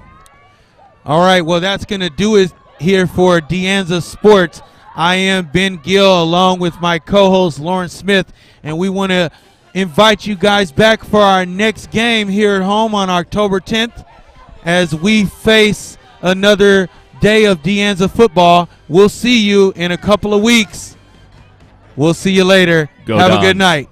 All right, well, that's going to do it here for De Anza Sports. I am Ben Gill along with my co-host Lauren Smith, and we want to invite you guys back for our next game here at home on October 10th as we face another day of De Anza football. We'll see you in a couple of weeks. We'll see you later. Have a good night.